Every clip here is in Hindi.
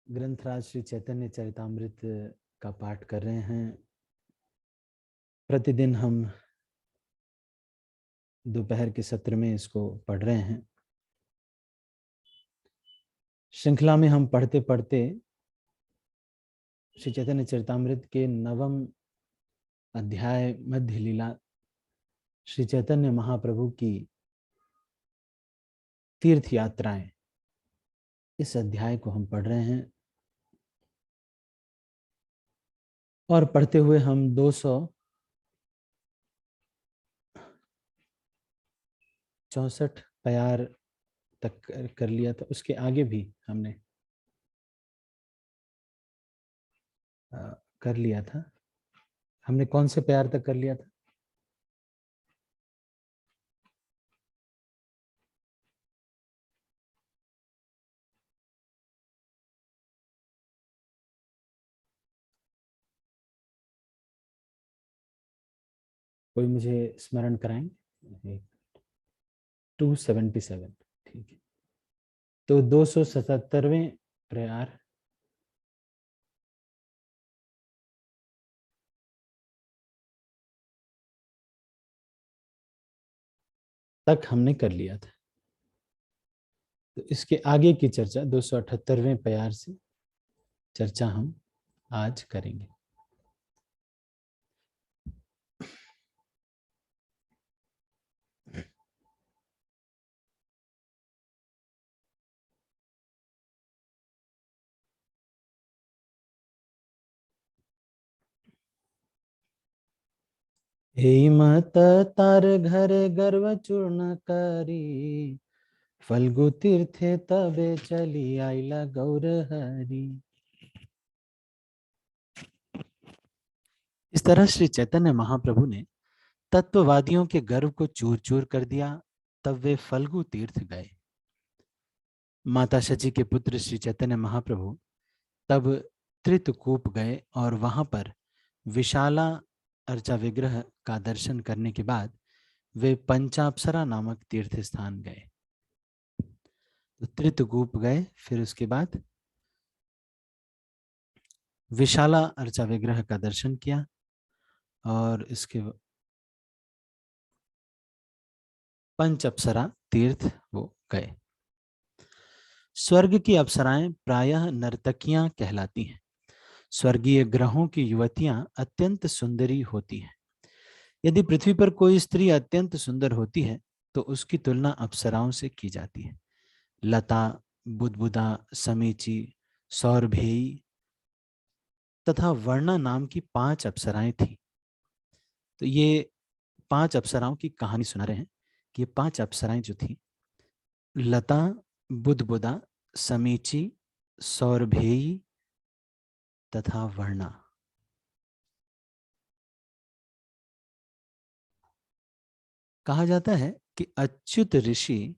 ग्रंथराज श्री चैतन्य चरितामृत का पाठ कर रहे हैं। प्रतिदिन हम दोपहर के सत्र में इसको पढ़ रहे हैं। श्रृंखला में हम पढ़ते पढ़ते श्री चैतन्य चरितामृत के 9वें अध्याय मध्य लीला श्री चैतन्य महाप्रभु की तीर्थ यात्राएं, इस अध्याय को हम पढ़ रहे हैं। और पढ़ते हुए हम 264 प्यार तक कर लिया था। उसके आगे भी हमने कर लिया था। हमने कौन से प्यार तक कर लिया था? कोई मुझे स्मरण कराएंगे? 277। ठीक है, तो 277वें प्यार तक हमने कर लिया था। तो इसके आगे की चर्चा 278वें प्यार से चर्चा हम आज करेंगे। हे मत तार घर गर्व चूर्ण करी, फल्गु तीर्थे तबे चली आइला गौर हरि। इस तरह श्री चैतन्य महाप्रभु ने तत्ववादियों के गर्व को चूर चूर कर दिया। तब वे फल्गु तीर्थ गए। माता शची के पुत्र श्री चैतन्य महाप्रभु तब त्रितकूप गए और वहां पर विशाला अर्चा विग्रह का दर्शन करने के बाद वे पंचाप्सरा नामक तीर्थ स्थान गए। तो त्रितकूप गए, फिर उसके बाद विशाला अर्चा विग्रह का दर्शन किया और इसके पंच अप्सरा तीर्थ वो गए। स्वर्ग की अप्सराएं प्रायः नर्तकियां कहलाती हैं। स्वर्गीय ग्रहों की युवतियां अत्यंत सुंदरी होती हैं। यदि पृथ्वी पर कोई स्त्री अत्यंत सुंदर होती है तो उसकी तुलना अप्सराओं से की जाती है। लता, बुदबुदा, समीची, सौरभेयी तथा वर्णा नाम की 5 अप्सराएं थीं। तो ये 5 अप्सराओं की कहानी सुना रहे हैं कि ये 5 अप्सराएं जो थी, लता, बुदबुदा, समीची, सौरभेयी तथा वर्णा। कहा जाता है कि अच्युत ऋषि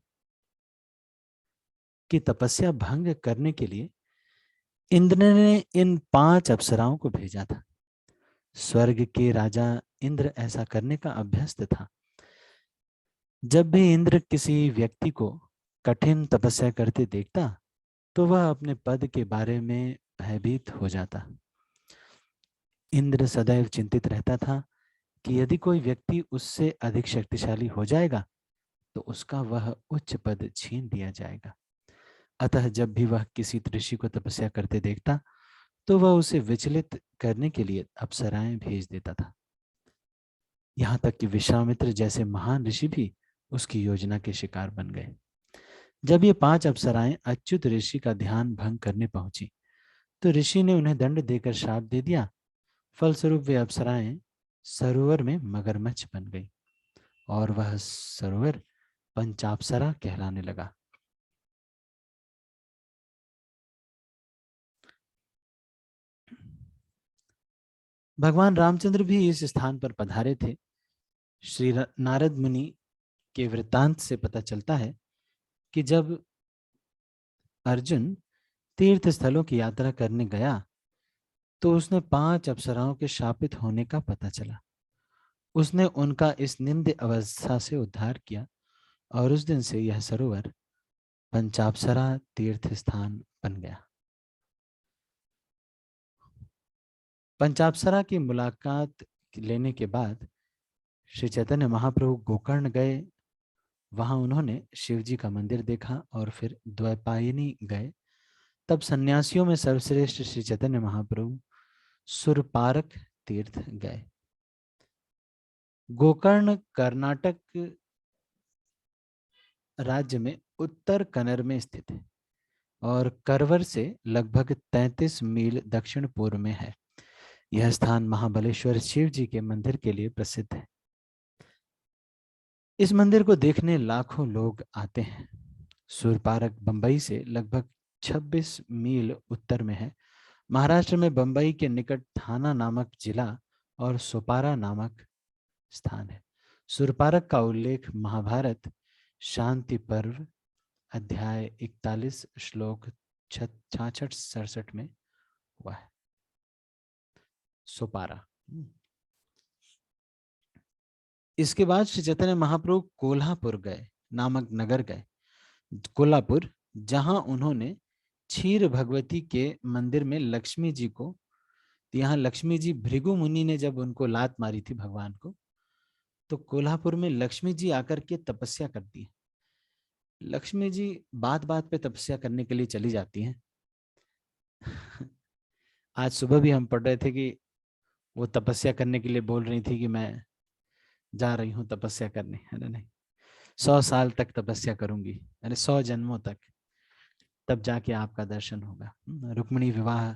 की तपस्या भंग करने के लिए इंद्र ने इन 5 अप्सराओं को भेजा था। स्वर्ग के राजा इंद्र ऐसा करने का अभ्यस्त था। जब भी इंद्र किसी व्यक्ति को कठिन तपस्या करते देखता तो वह अपने पद के बारे में भयभीत हो जाता। इंद्र सदैव चिंतित रहता था कि यदि कोई व्यक्ति उससे अधिक शक्तिशाली हो जाएगा तो उसका वह उच्च पद छीन लिया जाएगा। अतः जब भी वह किसी ऋषि को तपस्या करते देखता तो वह उसे विचलित करने के लिए अप्सराएं भेज देता था। यहाँ तक कि विश्वामित्र जैसे महान ऋषि भी उसकी योजना के शिकार बन गए। जब ये 5 अप्सराएं अच्युत ऋषि का ध्यान भंग करने पहुंची तो ऋषि ने उन्हें दंड देकर श्राप दे दिया। फलस्वरूप वे अप्सराएं सरोवर में मगरमच्छ बन गई और वह सरोवर पंचाप्सरा कहलाने लगा। भगवान रामचंद्र भी इस स्थान पर पधारे थे। श्री नारद मुनि के वृत्तांत से पता चलता है कि जब अर्जुन तीर्थ स्थलों की यात्रा करने गया तो उसने 5 अप्सराओं के शापित होने का पता चला। उसने उनका इस निंद अवस्था से उद्धार किया और उस दिन से यह सरोवर पंचाप्सरा तीर्थ स्थान बन गया। पंचाप्सरा की मुलाकात लेने के बाद श्री चैतन्य महाप्रभु गोकर्ण गए। वहां उन्होंने शिव जी का मंदिर देखा और फिर द्वैपायनी गए। तब सन्यासियों में सर्वश्रेष्ठ श्री चैतन्य महाप्रभु सुरपारक तीर्थ गए। गोकर्ण कर्नाटक राज्य में उत्तर कन्नड़ में स्थित है और करवर से लगभग 33 मील दक्षिण पूर्व में है। यह स्थान महाबलेश्वर शिव जी के मंदिर के लिए प्रसिद्ध है। इस मंदिर को देखने लाखों लोग आते हैं। सुरपारक बंबई से लगभग 26 मील उत्तर में है। महाराष्ट्र में बंबई के निकट थाना नामक जिला और सोपारा नामक स्थान है। सुरपारक का उल्लेख महाभारत शांति पर्व अध्याय 41 श्लोक 66-67 में हुआ है। सोपारा। इसके बाद श्री चैतन्य महाप्रभु कोल्हापुर गए नामक नगर गए। कोल्हापुर, जहां उन्होंने क्षीर भगवती के मंदिर में लक्ष्मी जी को, यहाँ लक्ष्मी जी, भृगु मुनि ने जब उनको लात मारी थी भगवान को, तो कोल्हापुर में लक्ष्मी जी आकर के तपस्या कर दी। लक्ष्मी जी बात बात पे तपस्या करने के लिए चली जाती हैं। आज सुबह भी हम पढ़ रहे थे कि वो तपस्या करने के लिए बोल रही थी कि मैं जा रही हूँ तपस्या करने। अरे नहीं, 100 साल तक तपस्या करूंगी, अरे 100 जन्मों तक, तब जाके आपका दर्शन होगा। रुक्मिणी विवाह,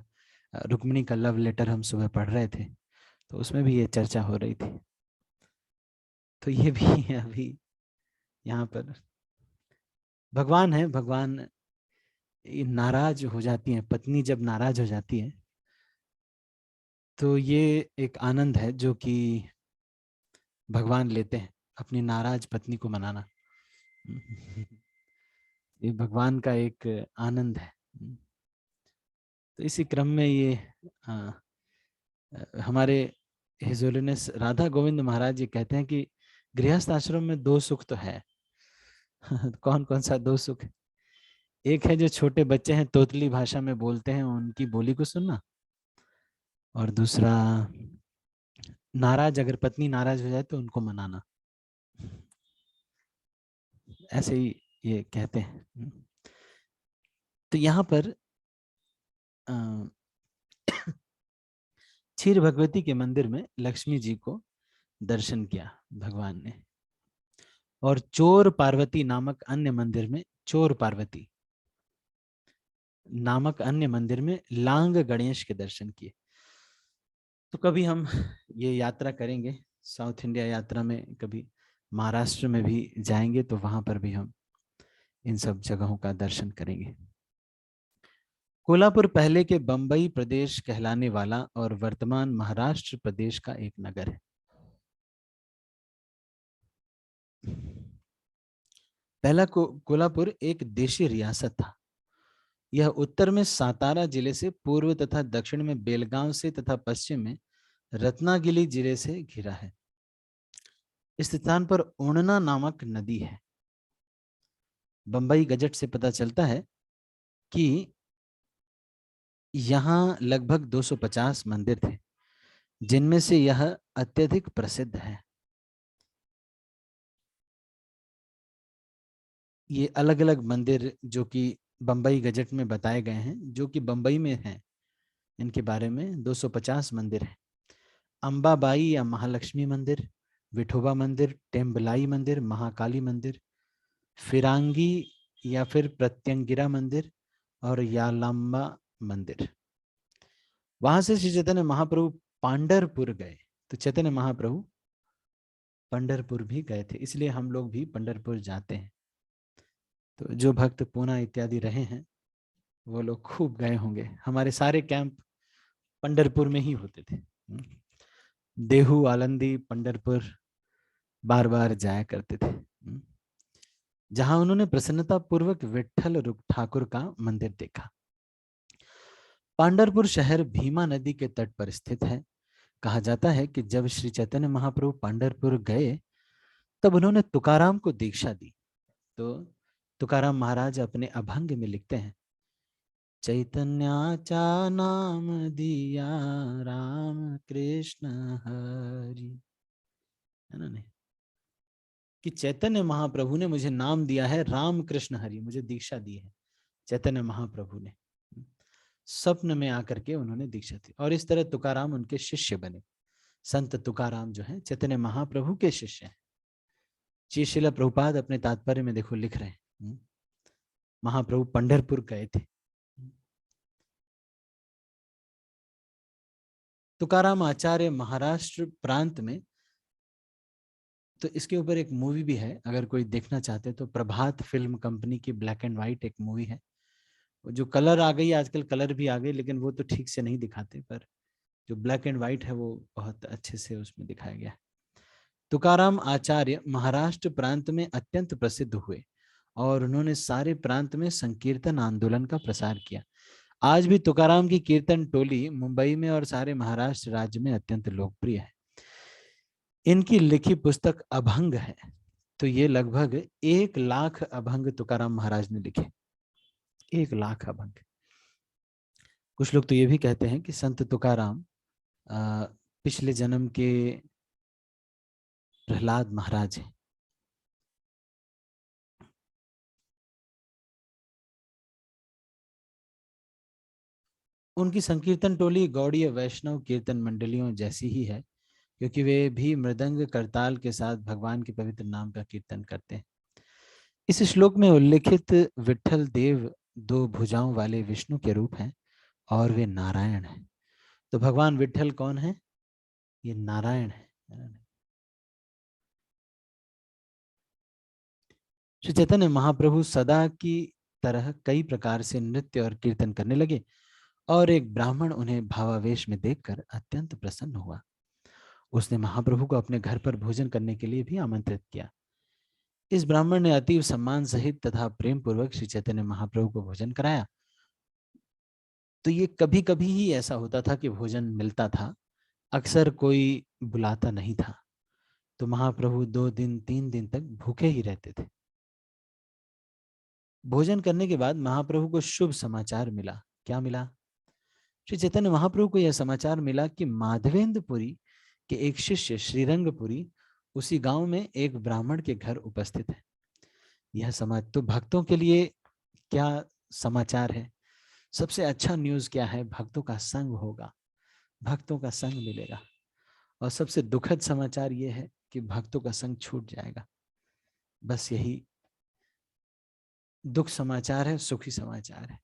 रुक्मिणी का लव लेटर हम सुबह पढ़ रहे थे, तो उसमें भी ये चर्चा हो रही थी। तो ये भी अभी यहाँ पर भगवान है। भगवान नाराज हो जाती है, पत्नी जब नाराज हो जाती है तो ये एक आनंद है जो कि भगवान लेते हैं, अपनी नाराज पत्नी को मनाना। ये भगवान का एक आनंद है। तो इसी क्रम में ये हमारे हिज होलीनेस राधा गोविंद महाराज जी कहते हैं कि गृहस्थ आश्रम में 2 सुख तो है। कौन कौन सा 2 सुख? एक है जो छोटे बच्चे हैं तोतली भाषा में बोलते हैं, उनकी बोली को सुनना, और दूसरा नाराज, अगर पत्नी नाराज हो जाए तो उनको मनाना। ऐसे ही ये कहते हैं। तो यहाँ पर क्षीर भगवती के मंदिर में लक्ष्मी जी को दर्शन किया भगवान ने, और चोर पार्वती नामक अन्य मंदिर में, चोर पार्वती नामक अन्य मंदिर में लांग गणेश के दर्शन किए। तो कभी हम ये यात्रा करेंगे, साउथ इंडिया यात्रा में कभी महाराष्ट्र में भी जाएंगे, तो वहां पर भी हम इन सब जगहों का दर्शन करेंगे। कोल्हापुर पहले के बंबई प्रदेश कहलाने वाला और वर्तमान महाराष्ट्र प्रदेश का एक नगर है। पहला कोल्हापुर एक देशी रियासत था। यह उत्तर में सातारा जिले से, पूर्व तथा दक्षिण में बेलगांव से तथा पश्चिम में रत्नागिरी जिले से घिरा है। इस स्थान पर ओणना नामक नदी है। बंबई गजट से पता चलता है कि यहाँ लगभग 250 मंदिर थे, जिनमें से यह अत्यधिक प्रसिद्ध है। ये अलग अलग मंदिर जो कि बंबई गजट में बताए गए हैं, जो कि बंबई में हैं, इनके बारे में 250 मंदिर हैं। अंबाबाई या महालक्ष्मी मंदिर, विठोबा मंदिर, टेम्बलाई मंदिर, महाकाली मंदिर, फिरांगी या फिर प्रत्यंगिरा मंदिर और यालाम्बा मंदिर। वहां से श्री चैतन्य महाप्रभु पांडरपुर गए। तो चैतन्य महाप्रभु पंढरपुर भी गए थे, इसलिए हम लोग भी पंढरपुर जाते हैं। तो जो भक्त पूना इत्यादि रहे हैं वो लोग खूब गए होंगे। हमारे सारे कैंप पंढरपुर में ही होते थे। देहू, आलंदी, पंढरपुर बार बार जाया करते थे, जहां उन्होंने प्रसन्नता पूर्वक विठल रुक ठाकुर का मंदिर देखा। पांढरपुर शहर भीमा नदी के तट पर स्थित है। कहा जाता है कि जब श्री चैतन्य महाप्रभु पांढरपुर गए तब उन्होंने तुकाराम को दीक्षा दी। तो तुकाराम महाराज अपने अभंग में लिखते हैं चैतन्याचा नाम दिया राम कृष्ण हरि, है ना? नहीं कि चैतन्य महाप्रभु ने मुझे नाम दिया है राम कृष्ण हरि, मुझे दीक्षा दी है चैतन्य महाप्रभु ने। स्वप्न में आकर के उन्होंने दीक्षा दी और इस तरह तुकाराम उनके शिष्य बने। संत तुकाराम जो है चैतन्य महाप्रभु के शिष्य हैं। श्री शिला प्रभुपाद अपने तात्पर्य में देखो लिख रहे हैं, महाप्रभु पंढरपुर गए थे। तुकाराम आचार्य महाराष्ट्र प्रांत में, तो इसके ऊपर एक मूवी भी है, अगर कोई देखना चाहते तो प्रभात फिल्म कंपनी की ब्लैक एंड व्हाइट एक मूवी है। जो कलर आ गई आजकल, कलर भी आ गई लेकिन वो तो ठीक से नहीं दिखाते, पर जो ब्लैक एंड व्हाइट है वो बहुत अच्छे से उसमें दिखाया गया है। तुकाराम आचार्य महाराष्ट्र प्रांत में अत्यंत प्रसिद्ध हुए और उन्होंने सारे प्रांत में संकीर्तन आंदोलन का प्रसार किया। आज भी तुकाराम की कीर्तन टोली मुंबई में और सारे महाराष्ट्र राज्य में अत्यंत लोकप्रिय है। इनकी लिखी पुस्तक अभंग है, तो ये लगभग 1 लाख अभंग तुकाराम महाराज ने लिखे। 1 लाख अभंग। कुछ लोग तो ये भी कहते हैं कि संत तुकाराम पिछले जन्म के प्रहलाद महाराज हैं। उनकी संकीर्तन टोली गौड़ीय वैष्णव कीर्तन मंडलियों जैसी ही है, क्योंकि वे भी मृदंग करताल के साथ भगवान के पवित्र नाम का कीर्तन करते हैं। इस श्लोक में उल्लेखित विठल देव 2 भुजाओं वाले विष्णु के रूप हैं और वे नारायण हैं। तो भगवान विठल कौन है? ये नारायण है। श्री चैतन्य महाप्रभु सदा की तरह कई प्रकार से नृत्य और कीर्तन करने लगे और एक ब्राह्मण उन्हें भावावेश में देखकर अत्यंत प्रसन्न हुआ। उसने महाप्रभु को अपने घर पर भोजन करने के लिए भी आमंत्रित किया। इस ब्राह्मण ने अतीव सम्मान सहित तथा प्रेम पूर्वक श्री चैतन्य महाप्रभु को भोजन कराया। तो ये कभी कभी ही ऐसा होता था कि भोजन मिलता था, अक्सर कोई बुलाता नहीं था। तो महाप्रभु 2 दिन 3 दिन तक भूखे ही रहते थे। भोजन करने के बाद महाप्रभु को शुभ समाचार मिला। क्या मिला? श्री चैतन्य महाप्रभु को यह समाचार मिला कि माधवेंद्रपुरी के एक शिष्य श्रीरंगपुरी उसी गांव में एक ब्राह्मण के घर उपस्थित है। यह समाज तो भक्तों के लिए क्या समाचार है? सबसे अच्छा न्यूज क्या है? भक्तों का संग होगा, भक्तों का संग मिलेगा। और सबसे दुखद समाचार यह है कि भक्तों का संग छूट जाएगा। बस यही दुख समाचार है, सुखी समाचार है।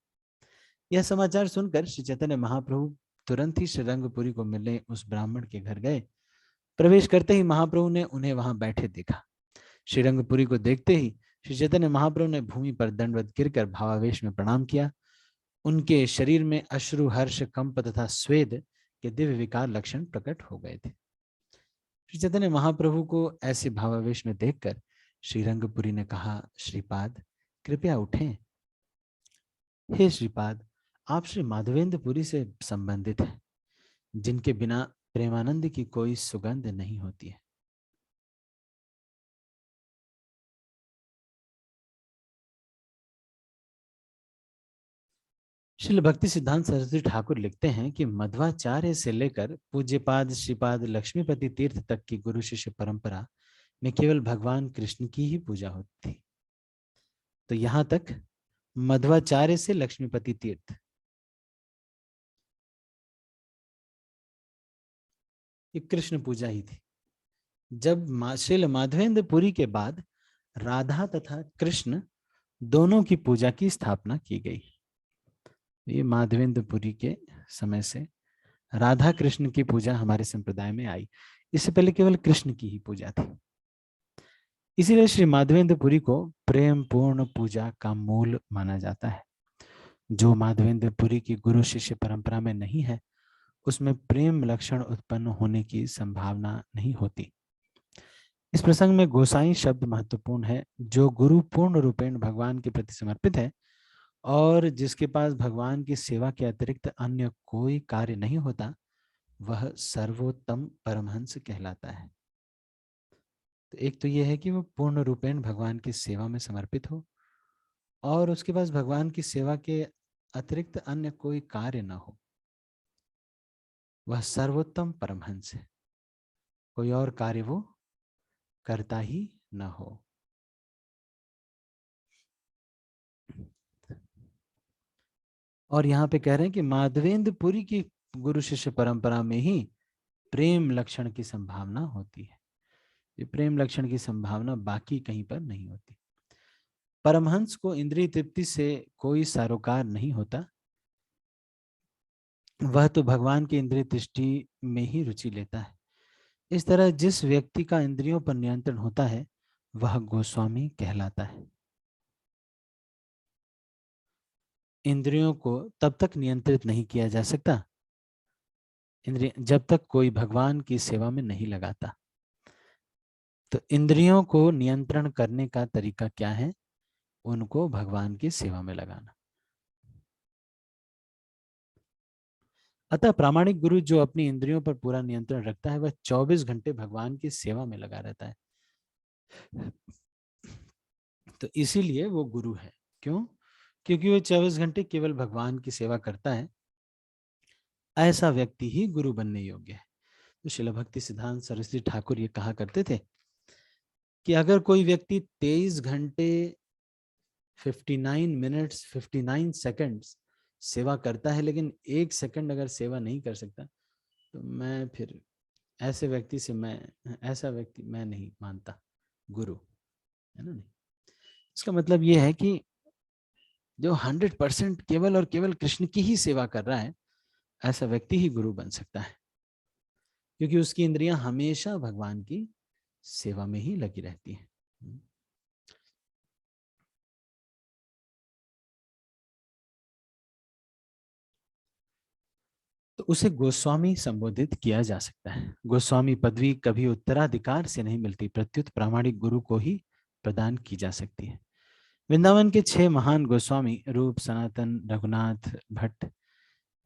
यह समाचार सुनकर श्री चैतन्य महाप्रभु तुरंत ही श्रीरंगपुरी को मिलने उस ब्राह्मण के घर गए। प्रवेश करते ही महाप्रभु ने उन्हें वहां बैठे देखा। श्रीरंगपुरी को देखते ही श्री चैतन्य महाप्रभु ने भूमि पर दंडवत गिरकर भावावेश में प्रणाम किया। उनके शरीर में अश्रु, हर्ष, कंप तथा स्वेद के दिव्य विकार लक्षण प्रकट हो गए थे। श्री चैतन्य महाप्रभु को ऐसे भावावेश में देखकर श्रीरंगपुरी ने कहा, श्रीपाद कृपया उठें। हे श्रीपाद, आप श्री माधवेंद्रपुरी से संबंधित हैं, जिनके बिना प्रेमानंद की कोई सुगंध नहीं होती है। श्रील भक्ति सिद्धांत सरस्वती ठाकुर लिखते हैं कि मध्वाचार्य से लेकर पूज्यपाद श्रीपाद लक्ष्मीपति तीर्थ तक की गुरु शिष्य परंपरा में केवल भगवान कृष्ण की ही पूजा होती थी। तो यहां तक मध्वाचार्य से लक्ष्मीपति तीर्थ, ये कृष्ण पूजा ही थी। जब श्रील माधवेंद्रपुरी के बाद राधा तथा कृष्ण दोनों की पूजा की स्थापना की गई। ये माधवेंद्रपुरी के समय से राधा कृष्ण की पूजा हमारे संप्रदाय में आई। इससे पहले केवल कृष्ण की ही पूजा थी। इसीलिए श्री माधवेंद्रपुरी को प्रेम पूर्ण पूजा का मूल माना जाता है। जो माधवेंद्रपुरी की गुरु शिष्य परंपरा में नहीं है, उसमें प्रेम लक्षण उत्पन्न होने की संभावना नहीं होती। इस प्रसंग में गोसाई शब्द महत्वपूर्ण है। जो गुरु पूर्ण रूपेण भगवान के प्रति समर्पित है और जिसके पास भगवान की सेवा के अतिरिक्त अन्य कोई कार्य नहीं होता, वह सर्वोत्तम परमहंस कहलाता है। तो एक तो यह है कि वो पूर्ण रूपेण भगवान की सेवा में समर्पित हो और उसके पास भगवान की सेवा के अतिरिक्त अन्य कोई कार्य न हो, वह सर्वोत्तम परमहंस है। कोई और कार्य वो करता ही न हो। और यहाँ पे कह रहे हैं कि माधवेंद्रपुरी की गुरु शिष्य परंपरा में ही प्रेम लक्षण की संभावना होती है। ये प्रेम लक्षण की संभावना बाकी कहीं पर नहीं होती। परमहंस को इंद्रिय तृप्ति से कोई सरोकार नहीं होता, वह तो भगवान की इंद्रिय दृष्टि में ही रुचि लेता है। इस तरह जिस व्यक्ति का इंद्रियों पर नियंत्रण होता है वह गोस्वामी कहलाता है। इंद्रियों को तब तक नियंत्रित नहीं किया जा सकता इंद्रिय जब तक कोई भगवान की सेवा में नहीं लगाता। तो इंद्रियों को नियंत्रण करने का तरीका क्या है? उनको भगवान की सेवा में लगाना। अतः प्रामाणिक गुरु जो अपनी इंद्रियों पर पूरा नियंत्रण रखता है वह 24 घंटे भगवान की सेवा में लगा रहता है। तो इसीलिए वो गुरु है। क्यों? क्योंकि वो 24 घंटे केवल भगवान की सेवा करता है। ऐसा व्यक्ति ही गुरु बनने योग्य है। तो श्रील भक्ति सिद्धांत सरस्वती ठाकुर ये कहा करते थे कि अगर कोई व्यक्ति 23 घंटे 59 मिनट्स 59 सेकंड्स सेवा करता है लेकिन 1 सेकंड अगर सेवा नहीं कर सकता, तो मैं फिर ऐसा व्यक्ति मैं नहीं मानता गुरु, है ना। नहीं, इसका मतलब ये है कि जो 100% केवल और केवल कृष्ण की ही सेवा कर रहा है, ऐसा व्यक्ति ही गुरु बन सकता है, क्योंकि उसकी इंद्रियां हमेशा भगवान की सेवा में ही लगी रहती हैं। तो उसे गोस्वामी संबोधित किया जा सकता है। गोस्वामी पदवी कभी उत्तराधिकार से नहीं मिलती, प्रत्युत प्रामाणिक गुरु को ही प्रदान की जा सकती है। वृंदावन के 6 महान गोस्वामी रूप, सनातन, रघुनाथ भट्ट,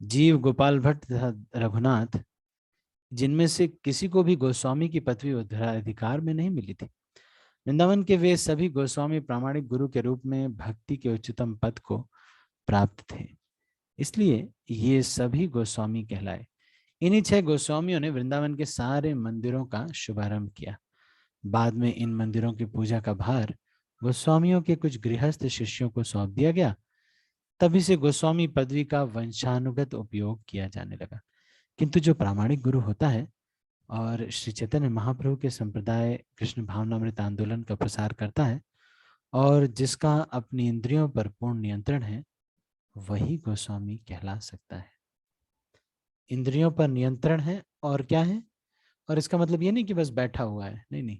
जीव गोपाल भट्ट तथा रघुनाथ, जिनमें से किसी को भी गोस्वामी की पदवी उत्तराधिकार में नहीं मिली थी। वृंदावन के वे सभी गोस्वामी प्रामाणिक गुरु के रूप में भक्ति के उच्चतम पद को प्राप्त थे, इसलिए ये सभी गोस्वामी कहलाए। इन्हीं 6 गोस्वामियों ने वृंदावन के सारे मंदिरों का शुभारंभ किया। बाद में इन मंदिरों की पूजा का भार गोस्वामियों के कुछ गृहस्थ शिष्यों को सौंप दिया गया। तभी से गोस्वामी पदवी का वंशानुगत उपयोग किया जाने लगा। किंतु जो प्रामाणिक गुरु होता है और श्री चैतन्य महाप्रभु के संप्रदाय कृष्ण भावनामृत आंदोलन का प्रसार करता है और जिसका अपनी इंद्रियों पर पूर्ण नियंत्रण है, वही गोस्वामी कहला सकता है। इंद्रियों पर नियंत्रण है और क्या है? और इसका मतलब ये नहीं कि बस बैठा हुआ है, नहीं नहीं,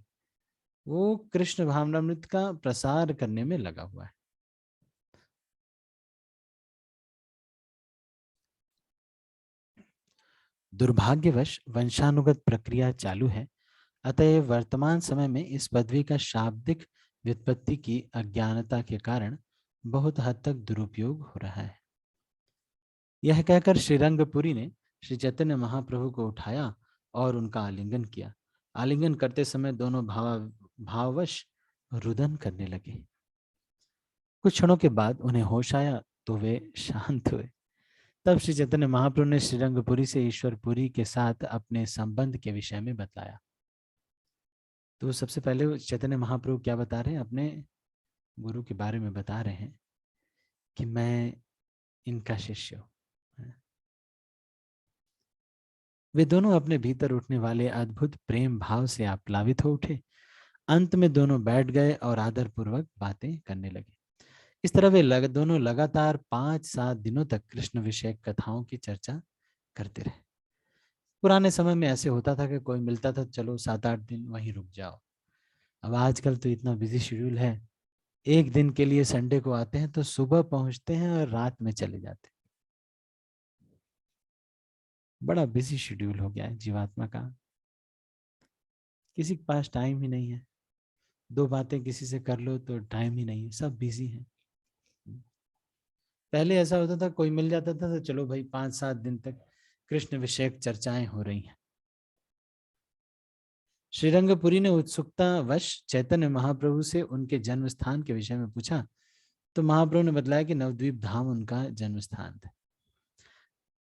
वो कृष्ण भावनामृत का प्रसार करने में लगा हुआ है। दुर्भाग्यवश वंशानुगत प्रक्रिया चालू है, अतः वर्तमान समय में इस पदवी का शाब्दिक व्युत्पत्ति की अज्ञानता के कारण बहुत हद तक दुरुपयोग हो रहा है। यह कहकर श्रीरंगपुरी ने श्री चैतन्य महाप्रभु को उठाया और उनका आलिंगन किया। आलिंगन करते समय दोनों भाववश रुदन करने लगे। कुछ क्षणों के बाद उन्हें होश आया तो वे शांत हुए। तब श्री चैतन्य महाप्रभु ने श्रीरंगपुरी से ईश्वरपुरी के साथ अपने संबंध के विषय में बताया। तो सबसे पहले चैतन्य महाप्रभु क्या बता रहे हैं? अपने गुरु के बारे में बता रहे हैं कि मैं इनका शिष्य हूं। वे दोनों अपने भीतर उठने वाले अद्भुत प्रेम भाव से आप्लावित हो उठे। अंत में दोनों बैठ गए और आदर पूर्वक बातें करने लगे। इस तरह वे दोनों लगातार 5-7 दिनों तक कृष्ण विषयक कथाओं की चर्चा करते रहे। पुराने समय में ऐसे होता था कि कोई मिलता था, चलो 7-8 दिन वहीं रुक जाओ। अब आजकल तो इतना बिजी शेड्यूल है, एक दिन के लिए संडे को आते हैं तो सुबह पहुंचते हैं और रात में चले जाते हैं। बड़ा बिजी शेड्यूल हो गया है जीवात्मा का, किसी के पास टाइम ही नहीं है। 2 बातें किसी से कर लो तो टाइम ही नहीं है, सब बिजी हैं। पहले ऐसा होता था, कोई मिल जाता था तो चलो भाई 5-7 दिन तक कृष्ण विषयक चर्चाएं हो रही हैं। श्रीरंगपुरी ने उत्सुकता वश चैतन्य महाप्रभु से उनके जन्म स्थान के विषय में पूछा तो महाप्रभु ने बतलाया कि नवद्वीप धाम उनका जन्म स्थान था।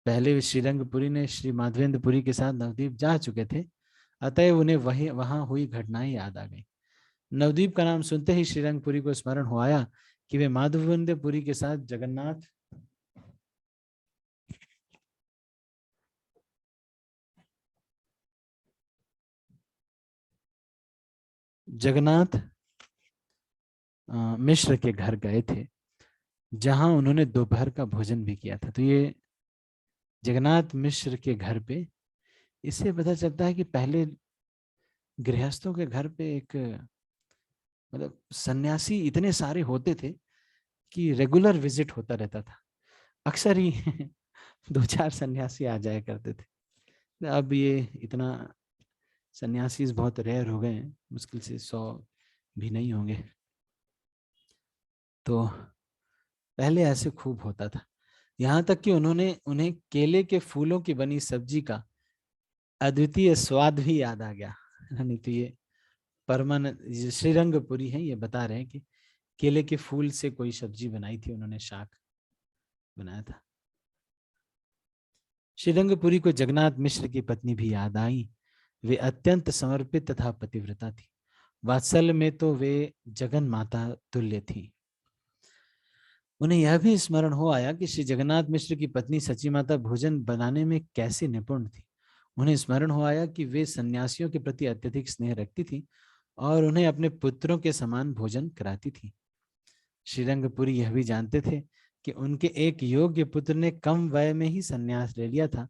पहले श्रीरंगपुरी ने श्री माधवेंद्रपुरी के साथ नवद्वीप जा चुके थे, अतएव उन्हें वहां हुई घटनाएं याद आ गई। नवद्वीप का नाम सुनते ही श्रीरंगपुरी को स्मरण हो आया कि वे माधवेंद्रपुरी के साथ जगन्नाथ मिश्र के घर गए थे, जहां उन्होंने दोपहर का भोजन भी किया था। तो ये जगन्नाथ मिश्र के घर पे, इससे पता चलता है कि पहले गृहस्थों के घर पे एक मतलब सन्यासी इतने सारे होते थे कि रेगुलर विजिट होता रहता था। अक्सर ही 2-4 सन्यासी आ जाया करते थे। अब ये इतना सन्यासी बहुत रेयर हो गए हैं, मुश्किल से 100 भी नहीं होंगे। तो पहले ऐसे खूब होता था, यहाँ तक कि उन्होंने उन्हें केले के फूलों की बनी सब्जी का अद्वितीय स्वाद भी याद आ गया। नहीं तो ये परमानंद श्रीरंगपुरी है, ये बता रहे हैं कि केले के फूल से कोई सब्जी बनाई थी उन्होंने, शाक बनाया था। श्रीरंगपुरी को जगन्नाथ मिश्र की पत्नी भी याद आई। वे अत्यंत समर्पित तथा पतिव्रता थी। वात्सल्य में तो वे जगन माता तुल्य थी। उन्हें यह भी स्मरण हो आया कि श्री जगन्नाथ मिश्र की पत्नी सची माता भोजन बनाने में कैसे निपुण थी। उन्हें स्मरण हो आया कि वे सन्यासियों के प्रति अत्यधिक स्नेह रखती थी और उन्हें अपने पुत्रों के समान भोजन कराती थी। श्रीरंगपुरी यह भी जानते थे कि उनके एक योग्य पुत्र ने कम वय में ही संन्यास ले लिया था।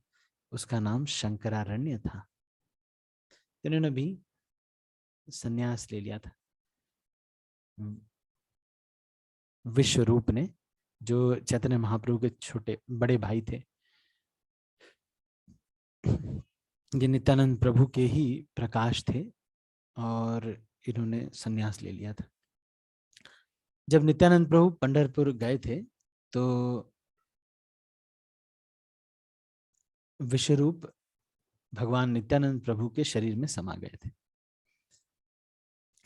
उसका नाम शंकरारण्य था। इन्होंने भी संन्यास ले लिया था। विश्वरूप ने, जो चैतन्य महाप्रभु के छोटे बड़े भाई थे, ये नित्यानंद प्रभु के ही प्रकाश थे और इन्होंने संन्यास ले लिया था। जब नित्यानंद प्रभु पंढरपुर गए थे तो विश्वरूप भगवान नित्यानंद प्रभु के शरीर में समा गए थे।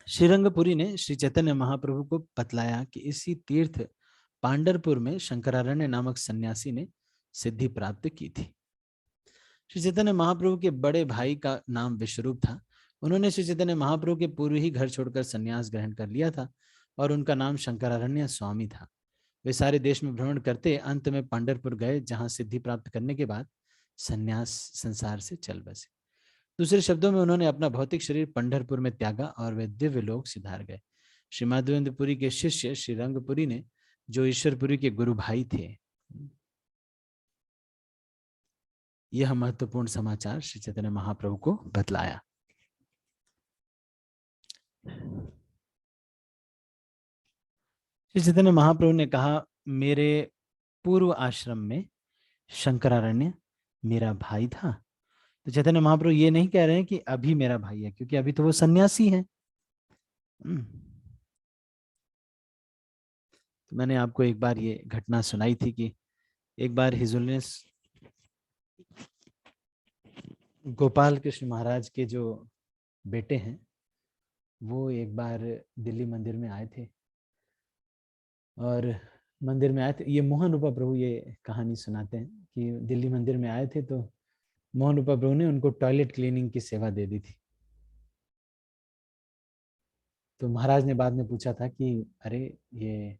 श्रीरंगपुरी ने श्री चैतन्य महाप्रभु को बतलाया कि इसी तीर्थ पांडरपुर में शंकरारण्य नामक सन्यासी ने सिद्धि प्राप्त की थी। श्री चैतन्य महाप्रभु के बड़े भाई का नाम विश्वरूप था। उन्होंने श्री चैतन्य महाप्रभु के पूर्व ही घर छोड़कर संन्यास ग्रहण कर लिया था और उनका नाम शंकरारण्य स्वामी था। वे सारे देश में भ्रमण करते अंत में पंढरपुर गए, जहां सिद्धि प्राप्त करने के बाद संन्यास संसार से चल बसे। दूसरे शब्दों में उन्होंने अपना भौतिक शरीर पंढरपुर में त्यागा और वे दिव्य लोक सिधार गए। श्री माधवेंद्रपुरी के शिष्य श्री रंगपुरी ने, जो ईश्वरपुरी के गुरु भाई थे, यह महत्वपूर्ण समाचार श्री चैतन्य महाप्रभु को बतलाया। श्री चैतन्य महाप्रभु ने कहा, मेरे पूर्व आश्रम में शंकरारण्य मेरा भाई था। तो चैतन्य महाप्रभु ये नहीं कह रहे हैं कि अभी मेरा भाई है, क्योंकि अभी तो वो सन्यासी है। तो मैंने आपको एक बार ये घटना सुनाई थी कि एक बार हिज होलिनेस गोपाल कृष्ण महाराज के जो बेटे हैं, वो एक बार दिल्ली मंदिर में आए थे और मंदिर में आए थे। ये मोहन रूपा प्रभु ये कहानी सुनाते हैं कि दिल्ली मंदिर में आए थे तो मोहन रूपा प्रभु ने उनको टॉयलेट क्लीनिंग की सेवा दे दी थी। तो महाराज ने बाद में पूछा था कि अरे ये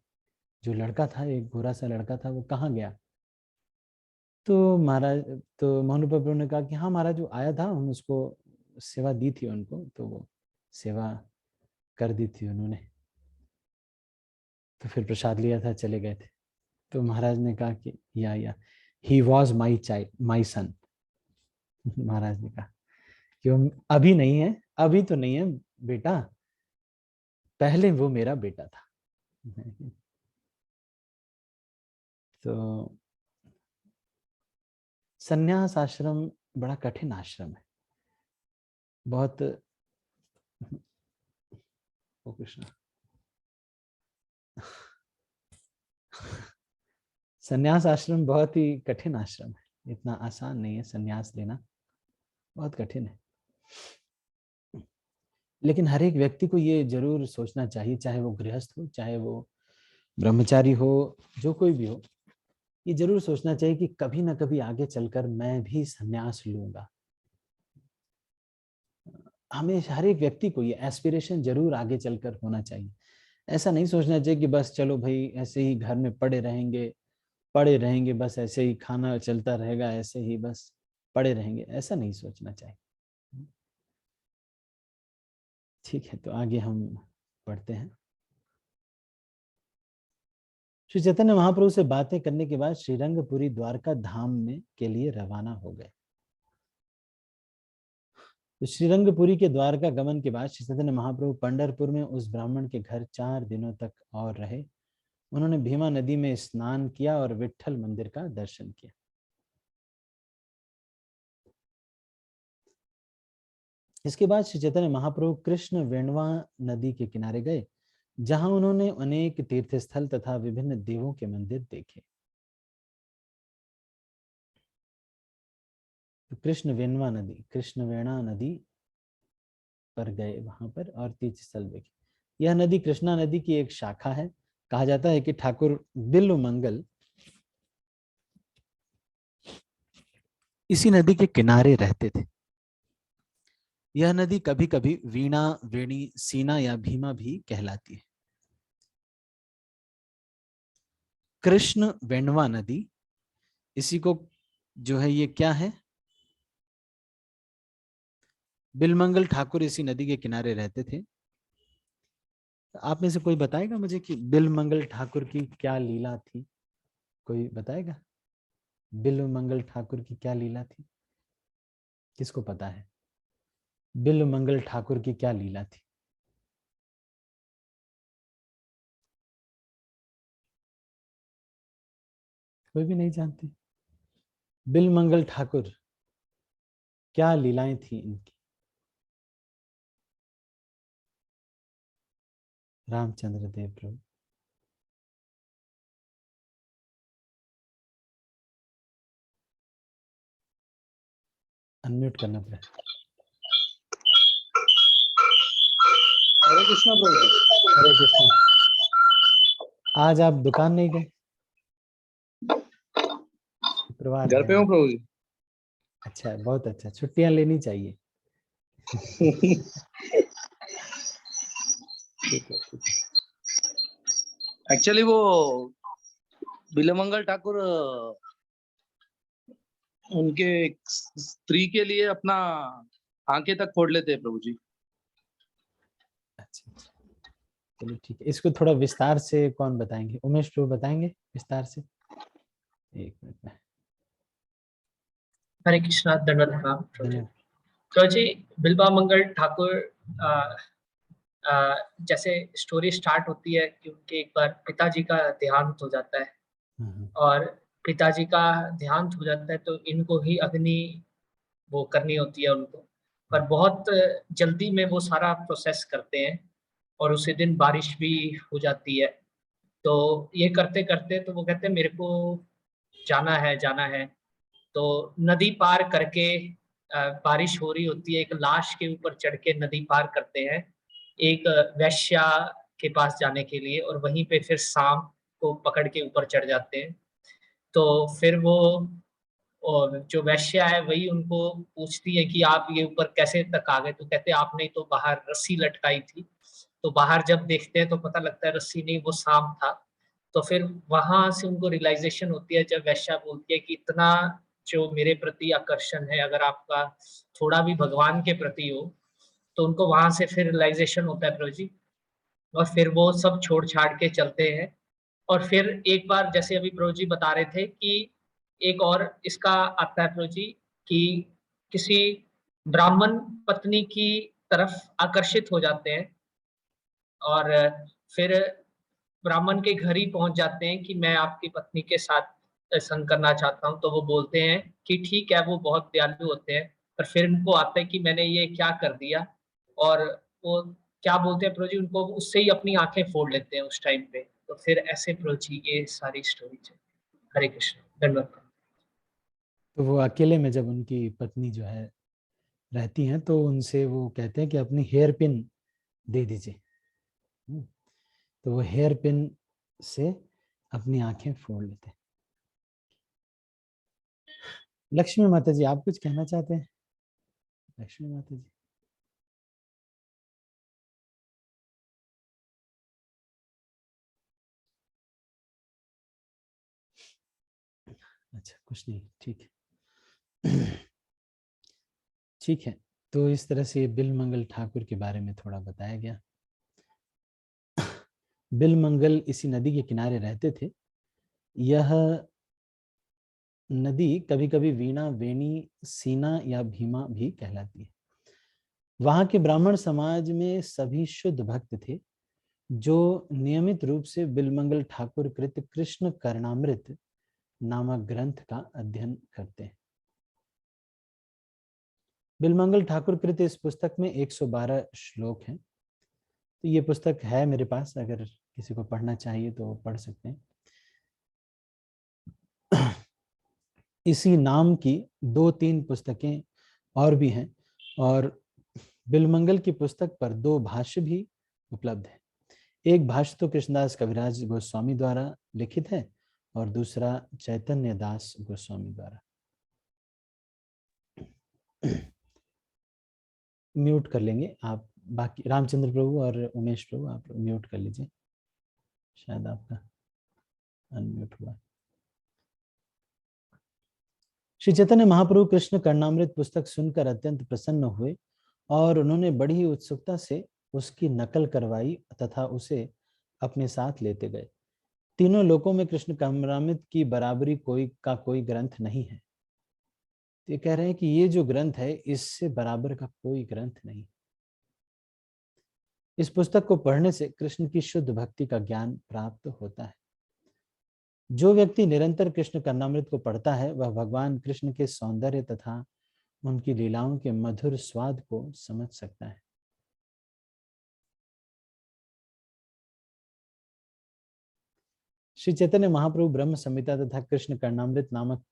जो लड़का था, एक गोरा सा लड़का था, वो कहाँ गया? तो महाराज, तो मोहन रूपा प्रभु ने कहा कि हाँ महाराज, वो आया था, हम उसको सेवा दी थी उनको, तो वो सेवा कर दी थी उन्होंने, तो फिर प्रसाद लिया था, चले गए थे। तो महाराज ने कहा कि या ही वॉज माई चाइल्ड, माई सन। महाराज ने कहा कि वो अभी नहीं है, अभी तो नहीं है बेटा, पहले वो मेरा बेटा था। तो संन्यास आश्रम बड़ा कठिन आश्रम है, बहुत। ओ कृष्ण, संन्यास आश्रम बहुत ही कठिन आश्रम है, इतना आसान नहीं है संन्यास लेना, बहुत कठिन है। लेकिन हर एक व्यक्ति को ये जरूर सोचना चाहिए, चाहे वो गृहस्थ हो, चाहे वो ब्रह्मचारी हो, जो कोई भी हो, ये जरूर सोचना चाहिए कि कभी ना कभी आगे चलकर मैं भी संन्यास लूंगा। हमें हर एक व्यक्ति को ये एस्पिरेशन जरूर आगे चलकर होना चाहिए। ऐसा नहीं सोचना चाहिए कि बस चलो भाई ऐसे ही घर में पड़े रहेंगे, बस ऐसे ही खाना चलता रहेगा, ऐसे ही बस पड़े रहेंगे, ऐसा नहीं सोचना चाहिए। ठीक है, तो आगे हम पढ़ते हैं। श्री चैतन्य महाप्रभु से बातें करने के बाद श्रीरंगपुरी द्वारका धाम में के लिए रवाना हो गए। तो श्रीरंगपुरी के द्वारका गमन के बाद श्री चैतन्य महाप्रभु पंढरपुर में उस ब्राह्मण के घर 4 दिनों तक और रहे। उन्होंने भीमा नदी में स्नान किया और विट्ठल मंदिर का दर्शन किया। इसके बाद श्री चैतन्य महाप्रभु कृष्ण वेणवा नदी के किनारे गए, जहां उन्होंने अनेक तीर्थस्थल तथा विभिन्न देवों के मंदिर देखे। तो कृष्ण वेणा नदी पर गए वहां पर और तीर्थस्थल देखे। यह नदी कृष्णा नदी की एक शाखा है। कहा जाता है कि ठाकुर बिल्व मंगल इसी नदी के किनारे रहते थे। यह नदी कभी कभी वीणा, वेणी, सीना या भीमा भी कहलाती है। कृष्ण वेणवा नदी, इसी को जो है ये क्या है, बिलमंगल ठाकुर इसी नदी के किनारे रहते थे। आप में से कोई बताएगा मुझे कि बिलमंगल ठाकुर की क्या लीला थी? कोई बताएगा बिलमंगल ठाकुर की क्या लीला थी? किसको पता है बिलमंगल ठाकुर की क्या लीला थी? कोई भी नहीं जानते। बिलमंगल ठाकुर क्या लीलाएं थी इनकी? रामचंद्र देव प्रभु। अनम्यूट करना पड़ेगा। हरे कृष्णा प्रभु जी। हरे कृष्णा। आज आप दुकान नहीं गए? शुक्रवार घर है पे हूँ आज। प्रभु जी। अच्छा, बहुत अच्छा, छुट्टियां लेनी चाहिए। ठीक है, ठीक है। एक्चुअली वो बिलमंगल ठाकुर उनके स्त्री के लिए अपना आंखें तक फोड़ लेते हैं प्रभु जी। अच्छा अच्छा, चलिए ठीक है। इसको थोड़ा विस्तार से कौन बताएंगे? उमेश प्रभु बताएंगे विस्तार से? एक मिनट में। हरे कृष्णा, दंडवत प्रणाम प्रभु जी। धन्यवाद। प्रभु जी, बिल्वा मंगल ठाकुर जैसे स्टोरी स्टार्ट होती है कि उनके एक बार पिताजी का देहांत हो जाता है, और पिताजी का देहांत हो जाता है तो इनको ही अग्नि वो करनी होती है उनको, पर बहुत जल्दी में वो सारा प्रोसेस करते हैं और उसी दिन बारिश भी हो जाती है। तो ये करते करते तो वो कहते हैं मेरे को जाना है जाना है। तो नदी पार करके बारिश हो रही होती है, एक लाश के ऊपर चढ़ के नदी पार करते हैं एक वैश्या के पास जाने के लिए, और वहीं पे फिर शाम को पकड़ के ऊपर चढ़ जाते हैं। तो फिर वो, और जो वैश्या है वही उनको पूछती है कि आप ये ऊपर कैसे तक आ गए? तो कहते हैं आपने तो बाहर रस्सी लटकाई थी। तो बाहर जब देखते हैं तो पता लगता है रस्सी नहीं, वो सांप था। तो फिर वहां से उनको रियलाइजेशन होती है जब वैश्या बोलती है कि इतना जो मेरे प्रति आकर्षण है, अगर आपका थोड़ा भी भगवान के प्रति हो, तो उनको वहां से फिर रियलाइजेशन होता है प्रभु जी। और फिर वो सब छोड़ छाड़ के चलते हैं। और फिर एक बार जैसे अभी प्रभु जी बता रहे थे कि एक और इसका आता है प्रभु जी कि किसी ब्राह्मण पत्नी की तरफ आकर्षित हो जाते हैं, और फिर ब्राह्मण के घर ही पहुंच जाते हैं कि मैं आपकी पत्नी के साथ संग करना चाहता हूं। तो वो बोलते हैं कि ठीक है, वो बहुत दयालु होते हैं। पर फिर उनको आता है कि मैंने ये क्या कर दिया, और वो क्या बोलते हैं प्रभु जी, उनको उससे ही अपनी आंखें फोड़ लेते हैं उस टाइम पे। तो फिर ऐसे प्रभु जी ये सारी स्टोरी है। हरे कृष्ण, धन्यवाद। तो वो अकेले में जब उनकी पत्नी जो है रहती हैं तो उनसे वो कहते हैं कि अपनी हेयर पिन दे दीजिए। तो वो हेयर पिन से अपनी आंखें फोड़ लेते हैं। लक्ष्मी माता जी, आप कुछ कहना चाहते हैं? लक्ष्मी माता जी। अच्छा, कुछ नहीं, ठीक है। ठीक है, तो इस तरह से बिलमंगल ठाकुर के बारे में थोड़ा बताया गया। बिलमंगल इसी नदी के किनारे रहते थे। यह नदी कभी कभी वीणा, वेणी, सीना या भीमा भी कहलाती है। वहां के ब्राह्मण समाज में सभी शुद्ध भक्त थे जो नियमित रूप से बिलमंगल ठाकुर कृत कृष्ण कर्णामृत नामक ग्रंथ का अध्ययन करते हैं। बिलमंगल ठाकुर कृत इस पुस्तक में 112 श्लोक हैं। तो ये पुस्तक है मेरे पास, अगर किसी को पढ़ना चाहिए तो वो पढ़ सकते हैं। इसी नाम की 2-3 पुस्तकें और भी हैं, और बिलमंगल की पुस्तक पर 2 भाष्य भी उपलब्ध है। एक भाष्य तो कृष्णदास कविराज गोस्वामी द्वारा लिखित है और दूसरा चैतन्य दास गोस्वामी द्वारा। म्यूट कर लेंगे आप, बाकी रामचंद्र प्रभु और उमेश प्रभु आप म्यूट कर लीजिए, शायद आपका अनम्यूट हुआ। श्री चैतन्य महाप्रभु कृष्ण कर्णामृत पुस्तक सुनकर अत्यंत प्रसन्न हुए और उन्होंने बड़ी ही उत्सुकता से उसकी नकल करवाई तथा उसे अपने साथ लेते गए। तीनों लोकों में कृष्ण कर्णामृत की बराबरी कोई ग्रंथ नहीं है। ये कह रहे हैं कि ये जो ग्रंथ है इससे बराबर का कोई ग्रंथ नहीं। इस पुस्तक को पढ़ने से कृष्ण की शुद्ध भक्ति का ज्ञान प्राप्त होता है। जो व्यक्ति निरंतर कृष्ण कर्णामृत को पढ़ता है वह भगवान कृष्ण के सौंदर्य तथा उनकी लीलाओं के मधुर स्वाद को समझ सकता है। श्री चैतन्य महाप्रभु ब्रह्म संहिता तथा कृष्ण कर्णामृत नामक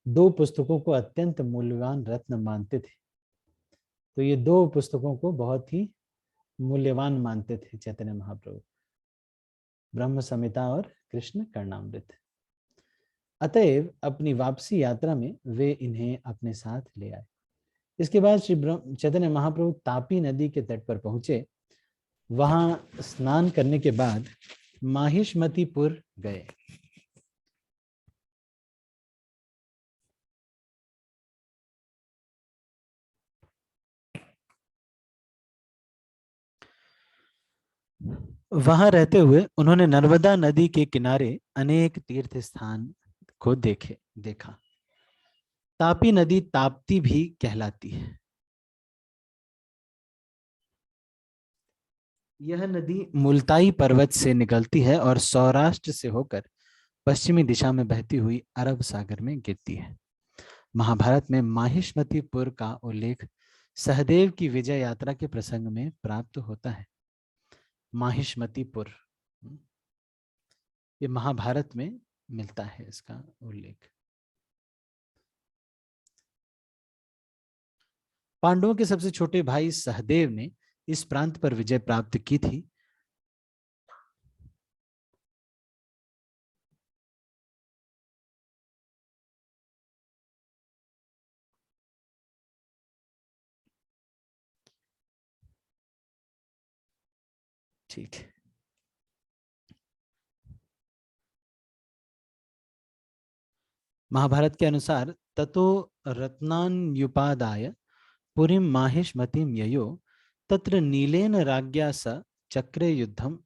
2 पुस्तकों को अत्यंत मूल्यवान रत्न मानते थे। तो ये 2 पुस्तकों को बहुत ही मूल्यवान मानते थे चैतन्य महाप्रभु, ब्रह्म संहिता और कृष्ण कर्णामृत। अतएव अपनी वापसी यात्रा में वे इन्हें अपने साथ ले आए। इसके बाद श्री चैतन्य महाप्रभु तापी नदी के तट पर पहुंचे। वहां स्नान करने के बाद माहिष्मतीपुर गए। वहां रहते हुए उन्होंने नर्मदा नदी के किनारे अनेक तीर्थ स्थान को देखा। तापी नदी ताप्ती भी कहलाती है। यह नदी मुल्ताई पर्वत से निकलती है और सौराष्ट्र से होकर पश्चिमी दिशा में बहती हुई अरब सागर में गिरती है। महाभारत में माहिष्मतीपुर का उल्लेख सहदेव की विजय यात्रा के प्रसंग में प्राप्त होता है। माहिष्मतीपुर ये महाभारत में मिलता है इसका उल्लेख। पांडवों के सबसे छोटे भाई सहदेव ने इस प्रांत पर विजय प्राप्त की थी। ठीक है, महाभारत के अनुसार ततो रत्नान्युपादाय पुरीं माहिष्मतीं ययो तत्र नीलेन राज्ञा स चक्रे युद्धम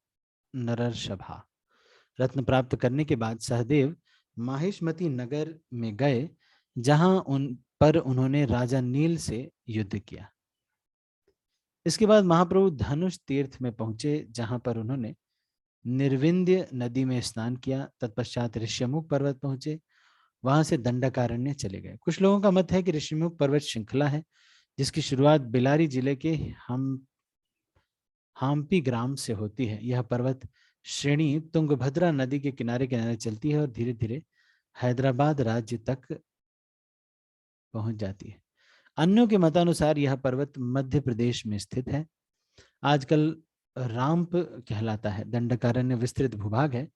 नरर्षभा। रत्न प्राप्त करने के बाद सहदेव माहिष्मती नगर में गए जहां उन्होंने राजा नील से युद्ध किया। इसके बाद महाप्रभु धनुष तीर्थ में पहुंचे जहां पर उन्होंने निर्विंध्य नदी में स्नान किया। तत्पश्चात ऋष्यमुख पर्वत पहुंचे, वहां से दंडकारण्य चले गए। कुछ लोगों का मत है कि ऋषिमुख पर्वत श्रृंखला है जिसकी शुरुआत बेलारी जिले के हाम्पी ग्राम से होती है। यह पर्वत श्रेणी तुंगभद्रा नदी के किनारे किनारे चलती है और धीरे धीरे हैदराबाद राज्य तक पहुंच जाती है। अन्यों के मतानुसार यह पर्वत मध्य प्रदेश में स्थित है। आजकल रामप कहलाता है। दंडकारण्य विस्तृत भूभाग है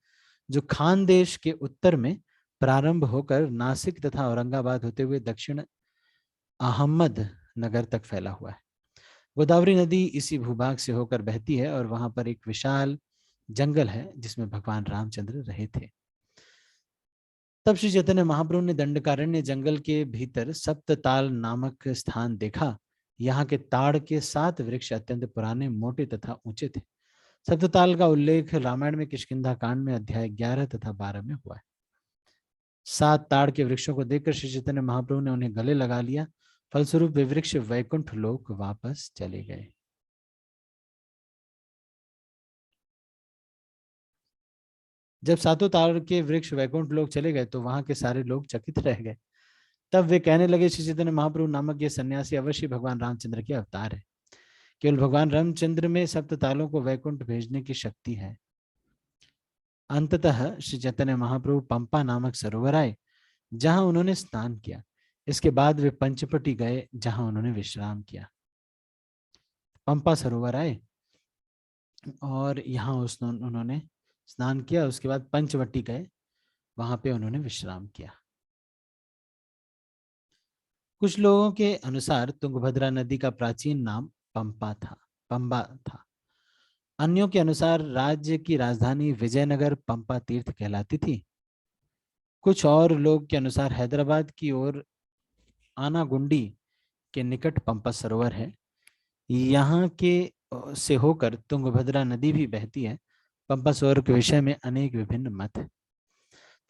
जो खानदेश के उत्तर में प्रारंभ होकर नासिक तथा औरंगाबाद होते हुए दक्षिण अहमद नगर तक फैला हुआ है। गोदावरी नदी इसी भूभाग से होकर बहती है और वहां पर एक विशाल जंगल है जिसमें भगवान रामचंद्र रहे थे। तब श्री चैतन्य महाप्रभु ने दंडकारण्य जंगल के भीतर सप्तताल नामक स्थान देखा। यहाँ के ताड़ के 7 वृक्ष अत्यंत पुराने, मोटे तथा ऊंचे थे। सप्तताल का उल्लेख रामायण में किष्किंधा कांड में अध्याय 11 तथा 12 में हुआ है। 7 ताड़ के वृक्षों को देखकर श्री चैतन्य महाप्रभु ने उन्हें गले लगा लिया। फलस्वरूप वे वृक्ष वैकुंठ लोक वापस चले गए। जब 7 ताड़ के वृक्ष वैकुंठ लोक चले गए तो वहां के सारे लोग चकित रह गए। तब वे कहने लगे, श्री चैतन्य महाप्रभु नामक ये सन्यासी अवश्य भगवान रामचंद्र के अवतार है। केवल भगवान रामचंद्र में सप्ततालों को वैकुंठ भेजने की शक्ति है। अंततः श्री चैतन्य महाप्रभु पंपा नामक सरोवर आए, जहां उन्होंने स्नान किया। इसके बाद वे पंचपटी गए, जहां उन्होंने विश्राम किया। पंपा सरोवर आए और यहाँ उन्होंने स्नान किया। उसके बाद पंचवटी गए, वहां पे उन्होंने विश्राम किया। कुछ लोगों के अनुसार तुंगभद्रा नदी का प्राचीन नाम पंपा था। अन्यों के अनुसार राज्य की राजधानी विजयनगर पंपा तीर्थ कहलाती थी। कुछ और लोग के अनुसार हैदराबाद की ओर आनागुंडी के निकट पंपा सरोवर है। यहाँ के से होकर तुंगभद्रा नदी भी बहती है। पंपा सरोवर के विषय में अनेक विभिन्न मत है।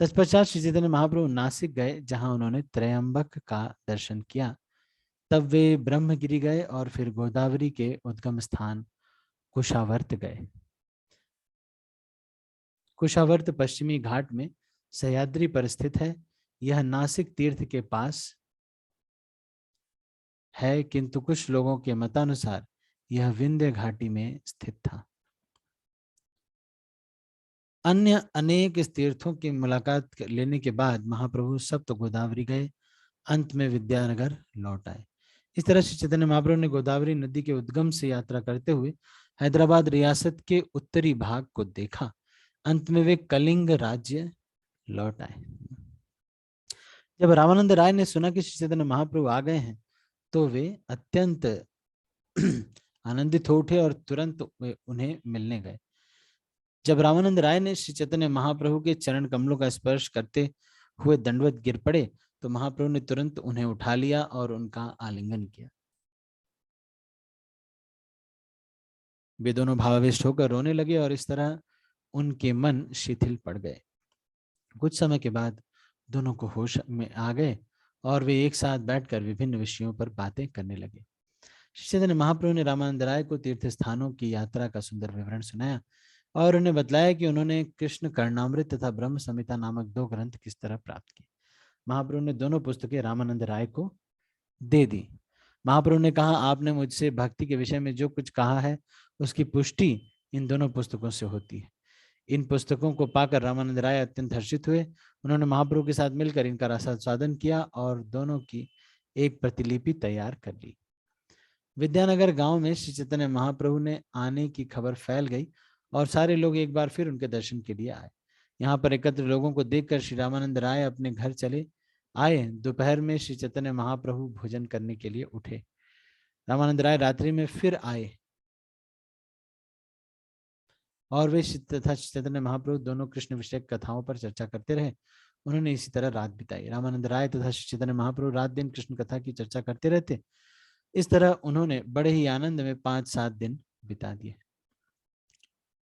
तत्पश्चात श्री चैतन्य महाप्रभु नासिक गए, जहां उन्होंने त्रयंबक का दर्शन किया। तब वे ब्रह्मगिरी गए और फिर गोदावरी के उद्गम स्थान कुशावर्त गए। कुशावर्त पश्चिमी घाट में सह्याद्री पर स्थित है। यह नासिक तीर्थ के पास है, किंतु कुछ लोगों के मतानुसार यह विंध्य घाटी में स्थित था। अन्य अनेक तीर्थों की मुलाकात लेने के बाद महाप्रभु सप्त गोदावरी गए। अंत में विद्यानगर लौट आए। इस तरह श्री चैतन्य महाप्रभु ने गोदावरी नदी के उद्गम से यात्रा करते हुए हैदराबाद रियासत के उत्तरी भाग को देखा। अंत में वे कलिंग राज्य लौट आए। जब रामानंद राय ने सुना कि श्री चैतन्य महाप्रभु आ गए हैं तो वे अत्यंत आनंदित हो उठे और तुरंत वे उन्हें मिलने गए। जब रामानंद राय ने श्री चैतन्य महाप्रभु के चरण कमलों का स्पर्श करते हुए दंडवत गिर पड़े तो महाप्रभु ने तुरंत उन्हें उठा लिया और उनका आलिंगन किया। वे दोनों भावाविष्ट होकर रोने लगे और इस तरह उनके मन शिथिल पड़ गए। कुछ समय के बाद दोनों को होश में आ गए और वे एक साथ बैठकर विभिन्न विषयों पर बातें करने लगे। श्री चैतन्य महाप्रभु ने रामानंद राय को तीर्थ स्थानों की यात्रा का सुंदर विवरण सुनाया और उन्हें बतलाया कि उन्होंने कृष्ण कर्णामृत तथा ब्रह्म संहिता नामक 2 ग्रंथ किस तरह प्राप्त किए। महाप्रभु ने दोनों पुस्तकें रामानंद राय को दे दी। महाप्रभु ने कहा, आपने मुझसे भक्ति के विषय में जो कुछ कहा है उसकी पुष्टि इन दोनों पुस्तकों से होती है। इन पुस्तकों को पाकर रामानंद राय अत्यंत हर्षित हुए। उन्होंने महाप्रभु के साथ मिलकर इनका रसास्वादन किया और दोनों की एक प्रतिलिपि तैयार कर ली। विद्यानगर गांव में श्री चैतन्य महाप्रभु ने आने की खबर फैल गई और सारे लोग एक बार फिर उनके दर्शन के लिए आए। यहाँ पर एकत्र लोगों को देखकर श्री रामानंद राय अपने घर चले आए। दोपहर में श्री चैतन्य महाप्रभु भोजन करने के लिए उठे। रामानंद राय रात्रि में फिर आए और वे तथा चैतन्य महाप्रभु दोनों कृष्ण विषयक कथाओं पर चर्चा करते रहे। उन्होंने इसी तरह रात बिताई। रामानंद राय तथा चैतन्य महाप्रभु रात दिन कृष्ण कथा की चर्चा करते रहते। इस तरह उन्होंने बड़े ही आनंद में 5-7 दिन बिता दिए।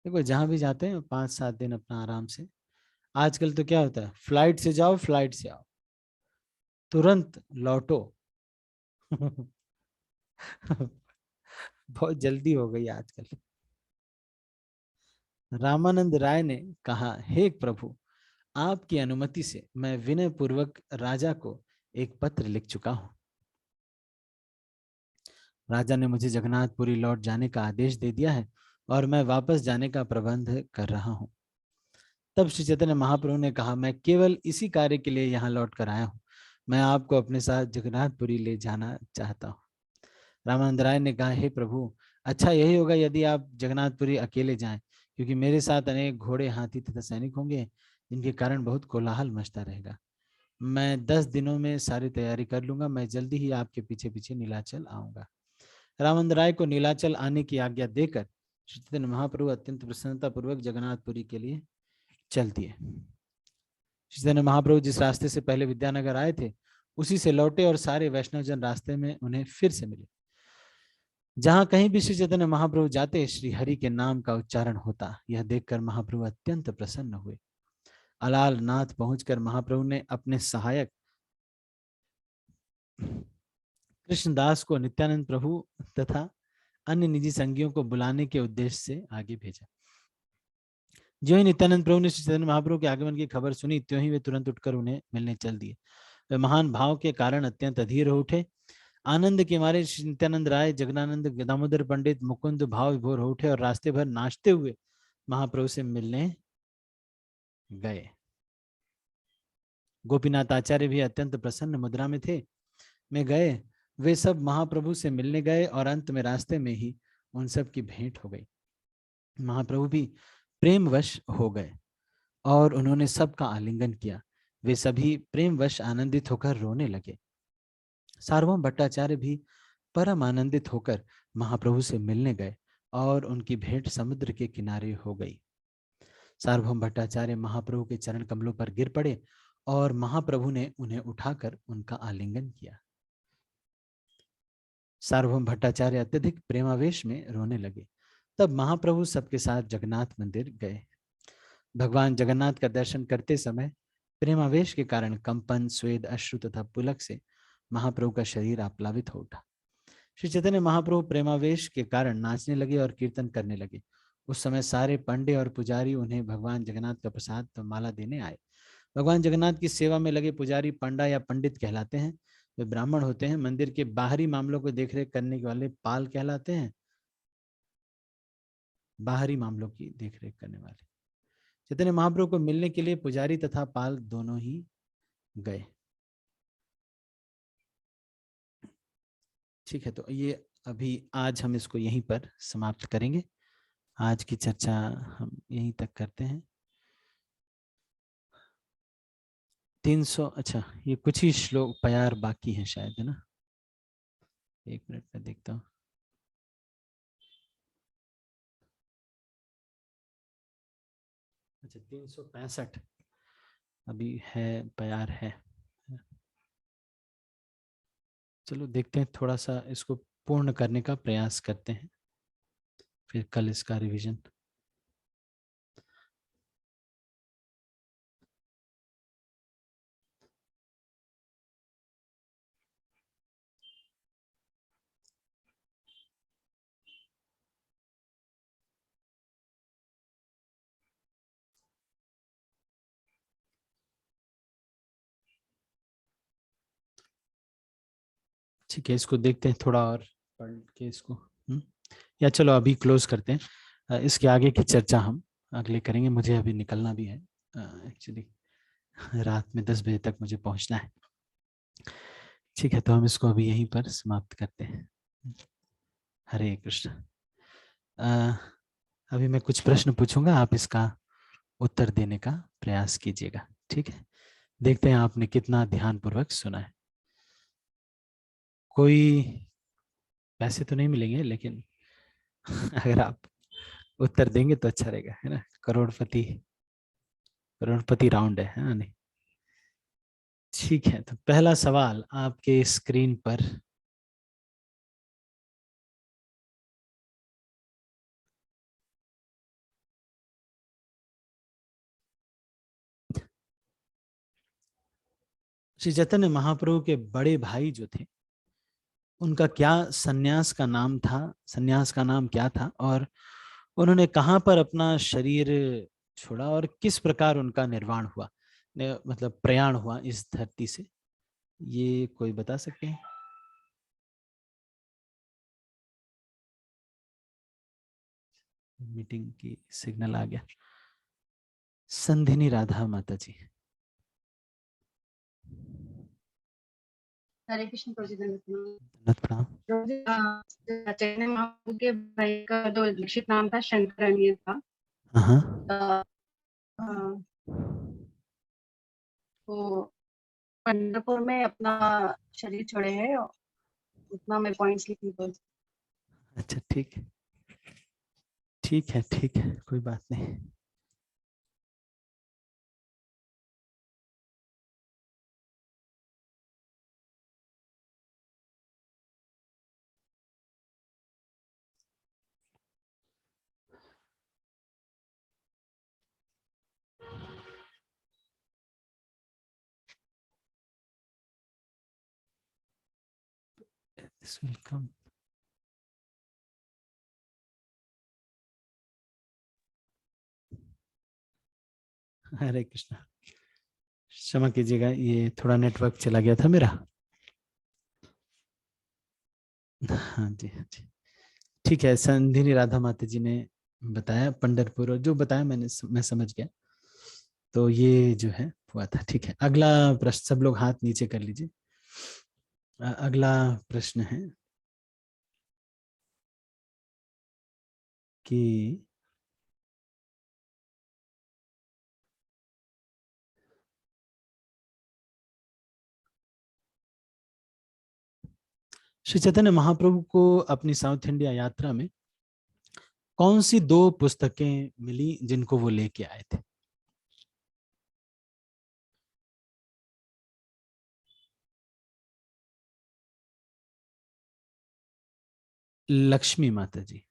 देखो, जहां भी जाते हैं 5-7 दिन अपना आराम से। आजकल तो क्या होता है, फ्लाइट से जाओ, फ्लाइट से आओ, तुरंत लौटो। बहुत जल्दी हो गई आजकल। रामानंद राय ने कहा, हे प्रभु, आपकी अनुमति से मैं विनय पूर्वक राजा को एक पत्र लिख चुका हूं। राजा ने मुझे जगन्नाथपुरी लौट जाने का आदेश दे दिया है और मैं वापस जाने का प्रबंध कर रहा हूं। तब श्री चैतन्य महाप्रभु ने कहा, मैं केवल इसी कार्य के लिए यहाँ लौट कर आया हूँ। मैं आपको अपने साथ जगन्नाथपुरी ले जाना चाहता हूँ। रामानंद राय ने कहा, हे प्रभु, अच्छा यही होगा यदि आप जगन्नाथपुरी अकेले जाएं, क्योंकि मेरे साथ अनेक घोड़े, हाथी तथा सैनिक होंगे, जिनके कारण बहुत कोलाहल मचता रहेगा। मैं 10 दिनों में सारी तैयारी कर लूंगा। मैं जल्दी ही आपके पीछे पीछे नीलाचल आऊंगा। रामचंद्र राय को नीलाचल आने की आज्ञा देकर श्री चैतन्य महाप्रभु अत्यंत प्रसन्नता पूर्वक जगन्नाथपुरी के लिए चल दिए। श्री चैतन्य महाप्रभु जिस रास्ते से पहले विद्यानगर आए थे, उसी से लौटे और सारे वैष्णव जन रास्ते में उन्हें फिर से मिले। जहां कहीं भी श्री चैतन्य महाप्रभु जाते, श्री हरि के नाम का उच्चारण होता। यह देखकर महाप्रभु अत्यंत प्रसन्न हुए। अलाल नाथ पहुंचकर महाप्रभु ने अपने सहायक कृष्णदास को नित्यानंद प्रभु तथा अन्य निजी संगियों को बुलाने के उद्देश्य से आगे भेजा। जो ही नित्यानंद प्रभु ने श्री चैतन्य महाप्रभु के आगमन की खबर सुनी, त्यों ही वे तुरंत उठकर उन्हें मिलने चल दिए। वे महान भाव के कारण अत्यंत अधीर हो उठे। आनंद के मारे श्री नित्यानंद राय, जगदानंद, दामोदर पंडित, मुकुंद भाव विभोर हो उठे और रास्ते भर नाचते हुए महाप्रभु से मिलने गए। गोपीनाथ आचार्य भी अत्यंत प्रसन्न मुद्रा में थे। में गए वे सब महाप्रभु से मिलने गए और अंत में रास्ते में ही उन सब की भेंट हो गई। महाप्रभु भी प्रेमवश हो गए और उन्होंने सबका आलिंगन किया। वे सभी प्रेमवश आनंदित होकर रोने लगे। सार्वभौम भट्टाचार्य भी परम आनंदित होकर महाप्रभु से मिलने गए और उनकी भेंट समुद्र के किनारे हो गई। सार्वभौम भट्टाचार्य महाप्रभु के चरण कमलों पर गिर पड़े और महाप्रभु ने उन्हें उठाकर उनका आलिंगन किया। सार्वभौम भट्टाचार्य अत्यधिक प्रेमावेश में रोने लगे। तब महाप्रभु सबके साथ जगन्नाथ मंदिर गए। भगवान जगन्नाथ का दर्शन करते समय प्रेमावेश के कारण कंपन, स्वेद, अश्रु तथा पुलक से महाप्रभु का शरीर आप्लावित हो उठा। श्री चैतन्य महाप्रभु प्रेमावेश के कारण नाचने लगे और कीर्तन करने लगे। उस समय सारे पंडे और पुजारी उन्हें भगवान जगन्नाथ का प्रसाद तो माला देने आए। भगवान जगन्नाथ की सेवा में लगे पुजारी पंडा या पंडित कहलाते हैं। वे ब्राह्मण होते हैं। मंदिर के बाहरी मामलों को देखरेख करने वाले पाल कहलाते हैं। बाहरी मामलों की देखरेख करने वाले। चैतन्य महाप्रभु को मिलने के लिए पुजारी तथा पाल दोनों ही गए। ठीक है, तो ये अभी आज हम इसको यहीं पर समाप्त करेंगे। आज की चर्चा हम यहीं तक करते हैं। 300, अच्छा ये कुछ ही श्लोक प्यार बाकी है शायद, है ना? 1 मिनट में देखता हूँ। अच्छा 365 अभी है, प्यार है। चलो देखते हैं, थोड़ा सा इसको पूर्ण करने का प्रयास करते हैं, फिर कल इसका रिवीजन। ठीक है, इसको देखते हैं थोड़ा और पढ़ के इसको। या चलो अभी क्लोज करते हैं। इसके आगे की चर्चा हम अगले करेंगे। मुझे अभी निकलना भी है एक्चुअली, रात में 10 बजे तक मुझे पहुंचना है। ठीक है, तो हम इसको अभी यहीं पर समाप्त करते हैं। हरे कृष्ण। अभी मैं कुछ प्रश्न पूछूंगा, आप इसका उत्तर देने का प्रयास कीजिएगा। ठीक है, देखते हैं आपने कितना ध्यानपूर्वक सुना है। कोई पैसे तो नहीं मिलेंगे, लेकिन अगर आप उत्तर देंगे तो अच्छा रहेगा, है ना? करोड़पति राउंड है ना? नहीं, ठीक है। तो पहला सवाल आपके स्क्रीन पर, श्री चैतन्य महाप्रभु के बड़े भाई जो थे, उनका क्या सन्यास का नाम था? सन्यास का नाम क्या था? और उन्होंने कहाँ पर अपना शरीर छोड़ा और किस प्रकार उनका निर्वाण हुआ, मतलब प्रयाण हुआ इस धरती से? ये कोई बता सकते हैं? मीटिंग की सिग्नल आ गया। संधिनी राधा माता जी। हरे कृष्ण प्रणाम। चैतन्य महाप्रभु के भाई का जो लिखित नाम था शंकरण्य था, हाँ हाँ, तो पंढरपुर में अपना शरीर छोड़े हैं, उतना मैं पॉइंट्स लिखी बस। अच्छा ठीक है, ठीक है, ठीक है, कोई बात नहीं। This will come. हरे कृष्णा, क्षमा कीजिएगा, ये थोड़ा नेटवर्क चला गया था मेरा। हाँ जी, हाँ जी, ठीक है। संधिनी राधा माता जी ने बताया पंढरपुर, और जो बताया मैं समझ गया। तो ये जो है हुआ था। ठीक है, अगला प्रश्न, सब लोग हाथ नीचे कर लीजिए। अगला प्रश्न है कि श्री चैतन्य महाप्रभु को अपनी साउथ इंडिया यात्रा में कौन सी 2 पुस्तकें मिली जिनको वो लेके आए थे? लक्ष्मी माता जी।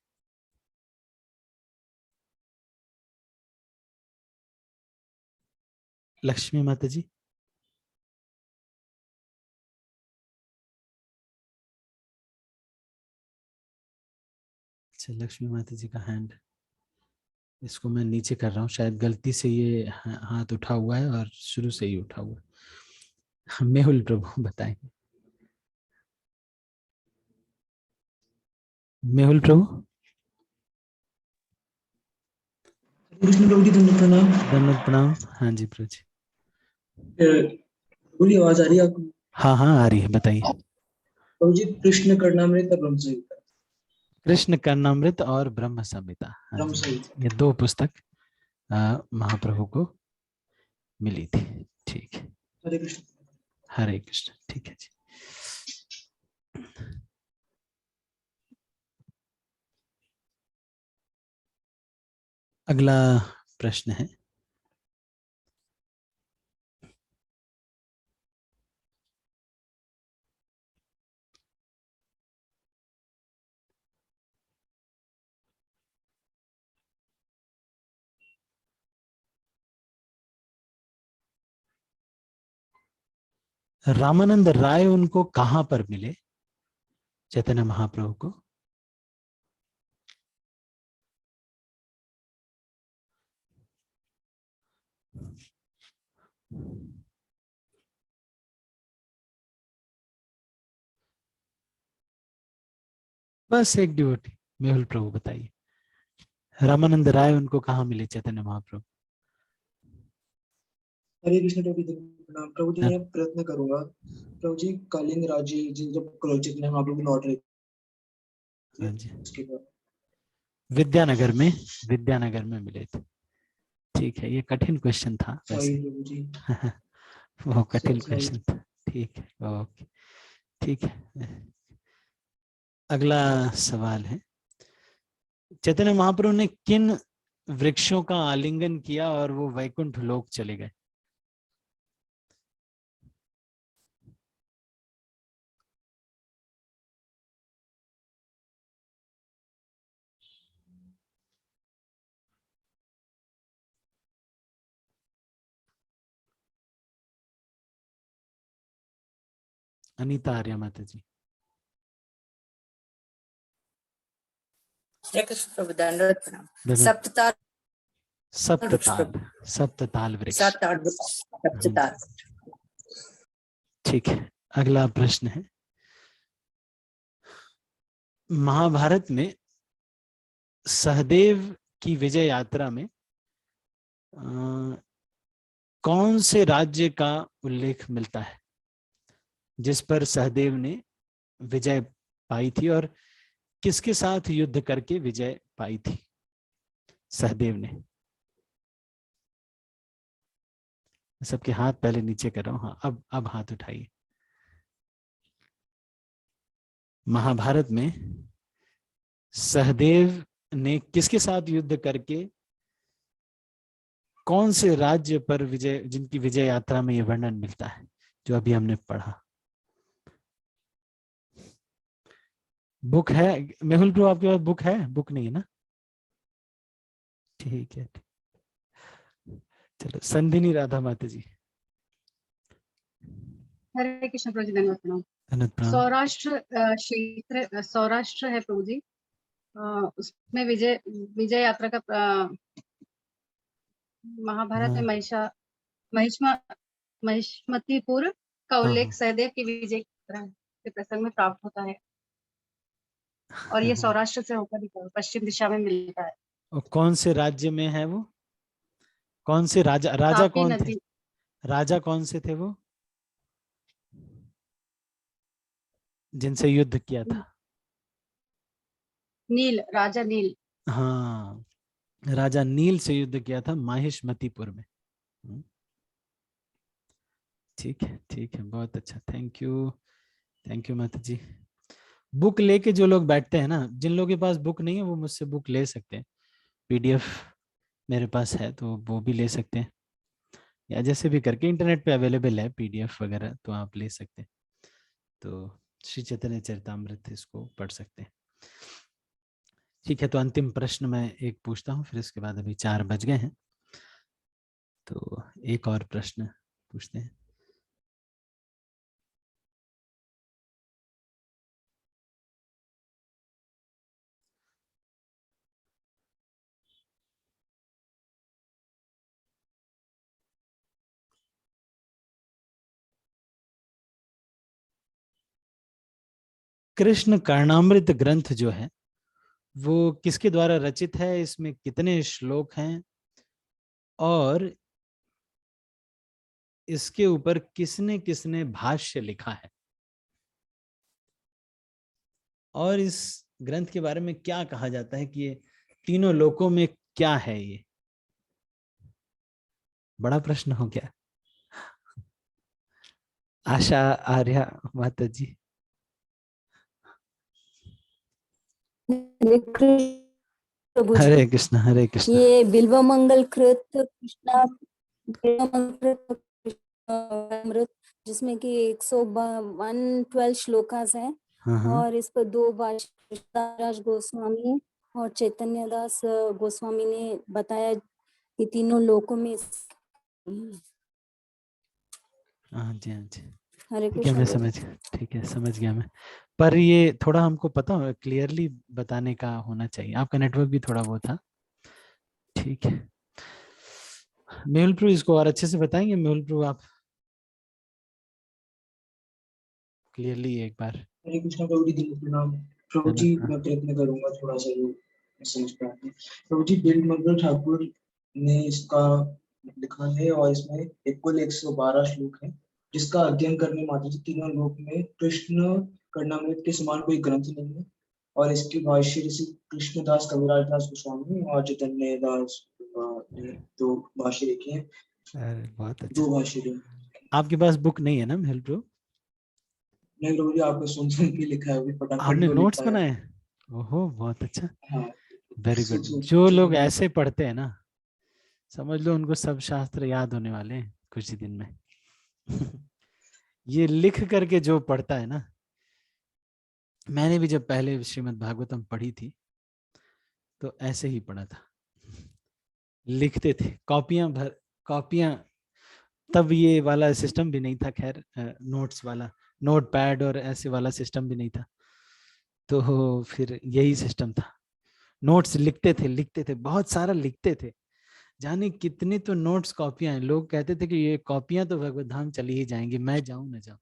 लक्ष्मी माता जी, अच्छा, लक्ष्मी माता जी का हैंड, इसको मैं नीचे कर रहा हूँ, शायद गलती से ये हाथ उठा हुआ है और शुरू से ही उठा हुआ है। मेहुल प्रभु बताएंगे। मेहुल प्रभु। कृष्ण प्रभु जी, दंडवत प्रणाम। दंडवत प्रणाम। हाँ जी प्रभु जी। पूरी आवाज आ रही है आपको? हाँ हाँ आ रही है, बताइए। प्रभु जी, कृष्ण कर्णामृत और ब्रह्म संहिता। कृष्ण कर्णामृत और ब्रह्म संहिता, हाँ ब्रह्म जी, संहिता। ये 2 पुस्तक महाप्रभु को मिली थी। ठीक है, हरे कृष्ण। हरे कृष्ण। ठीक है जी। अगला प्रश्न है, रामानंद राय उनको कहां पर मिले, चैतन्य महाप्रभु को? बस एक डिवोटी, मेहुल प्रभु बताइए, रामानंद राय उनको कहां मिले, चैतन्य महाप्रभु? हरे कृष्ण प्रभु जी, दंडवत प्रणाम। प्रभु जी, मैं प्रयत्न करूंगा। प्रभु जी, कलिंग राज्य जब चैतन्य महाप्रभु लौट रहे हाँ थे जी, उसके बाद विद्यानगर में, विद्यानगर में मिले थे। ठीक है, ये कठिन क्वेश्चन था सॉरी वैसे। प्रभु जी। वो कठिन सॉरी। क्वेश्चन था। ठीक है, ओके, ठीक है। अगला सवाल है, चैतन्य महाप्रभु ने किन वृक्षों का आलिंगन किया और वो वैकुंठ लोक चले गए? अनीता आर्या माता जी। कृष्ण प्रभु, दंडवत प्रणाम। धन्यवाद। सप्तताल सप्तताल, सप्तताल वृक्ष। हाँ सप्तताल। जी, ठीक है। अगला प्रश्न है, महाभारत में सहदेव की विजय यात्रा में कौन से राज्य का उल्लेख मिलता है जिस पर सहदेव ने विजय पाई थी, और किसके साथ युद्ध करके विजय पाई थी? सहदेव ने। सबके हाथ पहले नीचे कर रहा हूं। हाँ, अब हाथ उठाइए। महाभारत में सहदेव ने किसके साथ युद्ध करके कौन से राज्य पर विजय, जिनकी विजय यात्रा में यह वर्णन मिलता है जो अभी हमने पढ़ा? बुक है मेहुल प्रभु, आपके पास बुक है? बुक नहीं है ना? ठीक है, चलो संधिनी राधा माता जी। हरे कृष्ण प्रभु जी, धन्यवाद प्रणाम। धन्यवाद प्रणाम। सौराष्ट्र क्षेत्र, सौराष्ट्र है प्रभु जी। उसमें विजय विजय यात्रा का महाभारत में महिष्मतीपुर का उल्लेख सहदेव की विजय यात्रा के प्रसंग में प्राप्त होता है, और ये सौराष्ट्र से होकर पश्चिम दिशा में मिलता है। और कौन से राज्य में है वो? कौन से राजा तापी कौन थे? नदी। राजा कौन से थे वो जिनसे युद्ध किया था? नील, राजा नील। हाँ, राजा नील से युद्ध किया था माहिष्मतीपुर में। ठीक है, बहुत अच्छा, थैंक यू माता जी। बुक लेके जो लोग बैठते हैं ना, जिन लोगों के पास बुक नहीं है वो मुझसे बुक ले सकते हैं। पीडीएफ मेरे पास है तो वो भी ले सकते हैं, या जैसे भी करके इंटरनेट पे अवेलेबल है पीडीएफ वगैरह, तो आप ले सकते हैं। तो श्री चैतन्य चरितामृत इसको पढ़ सकते हैं। ठीक है, तो अंतिम प्रश्न मैं एक पूछता हूँ, फिर इसके बाद अभी 4 बज गए हैं, तो एक और प्रश्न पूछते हैं। कृष्ण कर्णामृत ग्रंथ जो है वो किसके द्वारा रचित है? इसमें कितने श्लोक हैं और इसके ऊपर किसने किसने भाष्य लिखा है, और इस ग्रंथ के बारे में क्या कहा जाता है कि ये तीनों लोकों में क्या है? ये बड़ा प्रश्न हो गया। आशा आर्या माता जी। हरे कृष्ण हरे कृष्ण। ये बिल्व मंगल कृत कृष्णा अमृत, जिसमें कि 112 श्लोकास हैं, और इस पर 2 भाष्य गोस्वामी और चैतन्य दास गोस्वामी ने बताया कि तीनों लोकों में। हाँ जी, हाँ जी, हरे ठीक है, मैं कृष्ण। समझ, ठीक है, समझ गया मैं। पर ये थोड़ा हमको पता क्लियरली बताने का होना चाहिए, आपका नेटवर्क भी थोड़ा वो था। ठीक है, मेहुल प्रभु इसको और अच्छे से बताएंगे? मेहुल प्रभु आप क्लियरली एक बार। हरे कृष्ण प्रभु जी, दिल प्रणाम। प्रभु जी मैं प्रयत्न करूंगा थोड़ा सा ये समझ पाए। प्रभु जी बिल मंगल ठाकुर ने इसका लिखा है, और इसमें कुल 112 श्लोक है, जिसका अध्ययन करने मात्र से तीनों लोक में कृष्ण कर्णामृत के समान कोई ग्रंथ नहीं है। और इसकी भाष्य ऋषि कृष्णदास कविराज दास गोस्वामी और चैतन्य दास ने 2 भाष्य लिखे हैं। बहुत अच्छा। 2 भाष्य। आपके पास बुक नहीं है ना मेहुल प्रभु? नहीं प्रभु जी, आपको सुन के लिखा है, अभी फटाफट आपने में नोट्स लिखा है। बनाए? ओहो, बहुत अच्छा, हाँ, वेरी गुड। जो लोग ऐसे पढ़ते हैं ना, समझ लो उनको सब शास्त्र याद होने वाले हैं कुछ ही दिन में। ये लिख करके जो पढ़ता है ना, मैंने भी जब पहले श्रीमद् भागवतम पढ़ी थी तो ऐसे ही पढ़ा था, लिखते थे कॉपियां। तब ये वाला सिस्टम भी नहीं था, खैर नोट्स वाला, नोट पैड और ऐसे वाला सिस्टम भी नहीं था, तो फिर यही सिस्टम था। नोट्स लिखते थे, बहुत सारा लिखते थे, जाने कितने तो नोट्स कॉपियां हैं। लोग कहते थे कि ये कॉपियां तो भगवत धाम चली ही जाएंगी, मैं जाऊं ना जाऊं।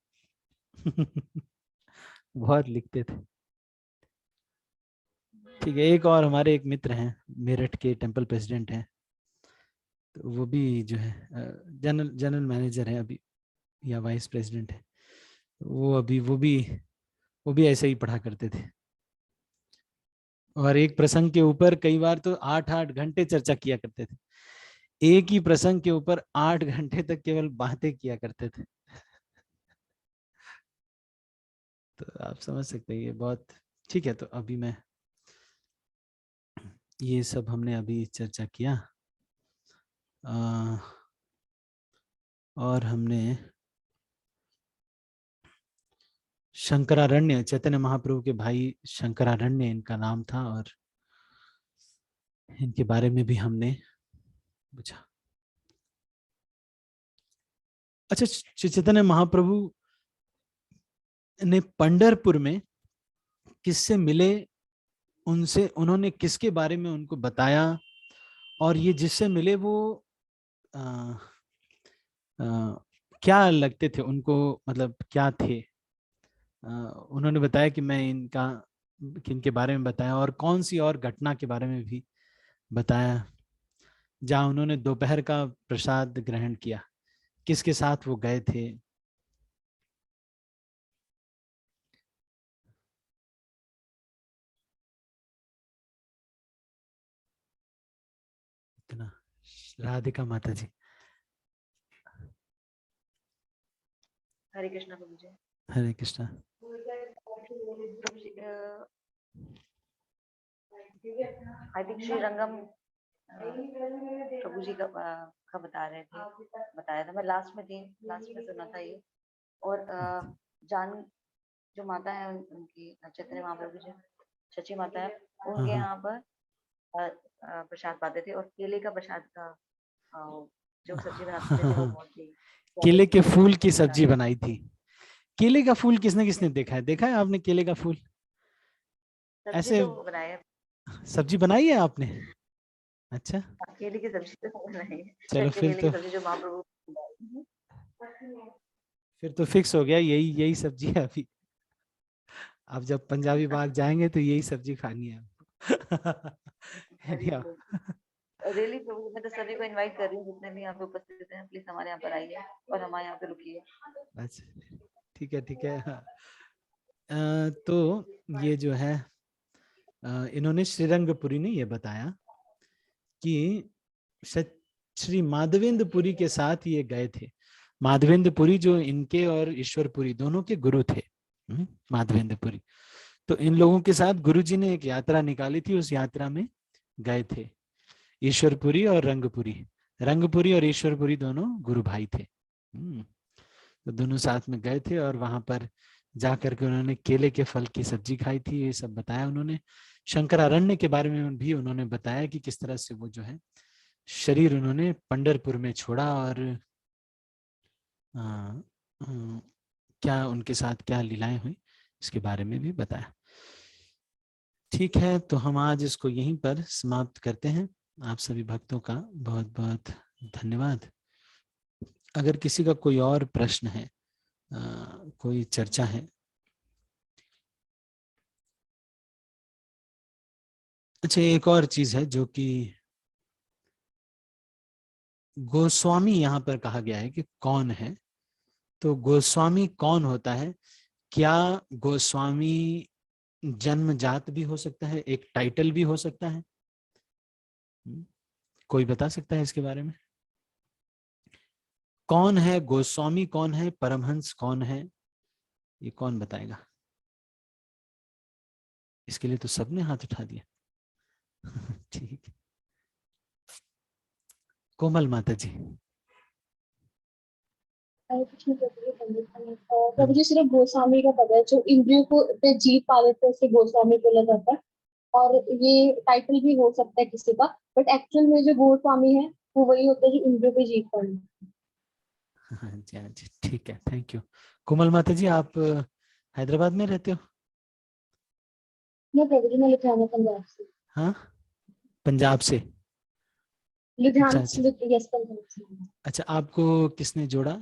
बहुत लिखते थे। ठीक है, एक और हमारे एक मित्र हैं, मेरठ के टेम्पल प्रेसिडेंट हैं, तो वो भी जो है जनरल मैनेजर है अभी, या वाइस प्रेसिडेंट है, वो भी ऐसे ही पढ़ा करते थे। और एक प्रसंग के ऊपर कई बार तो 8-8 घंटे चर्चा किया करते थे, एक ही प्रसंग के ऊपर 8 घंटे तक केवल बातें किया करते थे। तो आप समझ सकते हैं ये बहुत ठीक है। तो अभी मैं ये सब हमने अभी चर्चा किया और हमने शंकरारण्य, चैतन्य महाप्रभु के भाई शंकरारण्य इनका नाम था, और इनके बारे में भी हमने पूछा। अच्छा, चैतन्य महाप्रभु ने पंढरपुर में किससे मिले, उनसे उन्होंने किसके बारे में उनको बताया, और ये जिससे मिले वो क्या लगते थे उनको, मतलब क्या थे। उन्होंने बताया कि मैं इनके बारे में बताया, और कौन सी और घटना के बारे में भी बताया जहाँ उन्होंने दोपहर का प्रसाद ग्रहण किया, किसके साथ वो गए थे। इतना राधिका माता जी। हरे कृष्णा प्रभु जी। हरे कृष्णा। आई थिंक श्री रंगम प्रभु जी का बता रहे थे, बताया था। मैं लास्ट में सुना था ये। और जान जो माता है उनकी चैतन्य महाप्रभु जी, सची माता है, उनके यहाँ पर प्रसाद पाते थे, और केले का प्रसाद का जो सब्जी बनाते थे वो बहुत ही केले के फूल की सब्जी बनाई थी। केले का फूल किसने देखा है? देखा है आपने केले का फूल? ऐसे तो बनाया, सब्जी बनाई है आपने? अच्छा, केले की सब्जी तो बनाई है। चलो कच्चे फिर केले तो की सब्जी जो महाप्रभु फिक्स हो गया, यही सब्जी है अभी। आप जब पंजाबी बाग जाएंगे तो यही सब्जी खानी है आपको। रियली प्रभु, मैं तो सभी को इनवाइट कर रही हूँ, जितने भी यहाँ पे उपस्थित हैं, प्लीज हमारे यहाँ पर आइए और हमारे यहाँ पे रुकिए। अच्छा, ठीक है। तो ये जो है इन्होंने श्रीरंगपुरी ने ये बताया कि श्री माधवेंद्रपुरी के साथ ये गए थे। माधवेंद्रपुरी जो इनके और ईश्वरपुरी दोनों के गुरु थे, माधवेंद्रपुरी। तो इन लोगों के साथ गुरुजी ने एक यात्रा निकाली थी, उस यात्रा में गए थे ईश्वरपुरी और रंगपुरी। रंगपुरी और ईश्वरपुरी दोनों गुरु भाई थे। तो दोनों साथ में गए थे और वहां पर जाकर के उन्होंने केले के फल की सब्जी खाई थी, ये सब बताया उन्होंने। शंकरारण्य के बारे में भी उन्होंने बताया कि किस तरह से वो जो है शरीर उन्होंने पंढरपुर में छोड़ा, और क्या उनके साथ क्या लीलाएं हुई इसके बारे में भी बताया। ठीक है, तो हम आज इसको यहीं पर समाप्त करते हैं। आप सभी भक्तों का बहुत बहुत धन्यवाद। अगर किसी का कोई और प्रश्न है, कोई चर्चा है। अच्छा, एक और चीज है जो कि गोस्वामी यहाँ पर कहा गया है कि कौन है। तो गोस्वामी कौन होता है? क्या गोस्वामी जन्मजात भी हो सकता है, एक टाइटल भी हो सकता है? कोई बता सकता है इसके बारे में? कौन है गोस्वामी, कौन है परमहंस, कौन है, ये कौन बताएगा? इसके लिए तो सबने हाथ उठा दिया। ठीक है, कोमल माता जी। प्रभु जी, सिर्फ गोस्वामी का पता है, जो इंद्रियों को पे जीत पा लेते हैं उसे गोस्वामी बोला जाता है, और ये टाइटल भी हो सकता है किसी का, बट एक्चुअल में जो गोस्वामी है वो वही होता है जो इंद्रियों पे जीत पा लेते हैं। हाँ जी, ठीक है, थैंक यू। कोमल माता जी, आप हैदराबाद में रहते हो? मैं प्रभु जी, मैं लुधियाना पंजाब से। हाँ, पंजाब से। लुधियाना अच्छा, यस, पंजाब से। अच्छा, आपको किसने जोड़ा?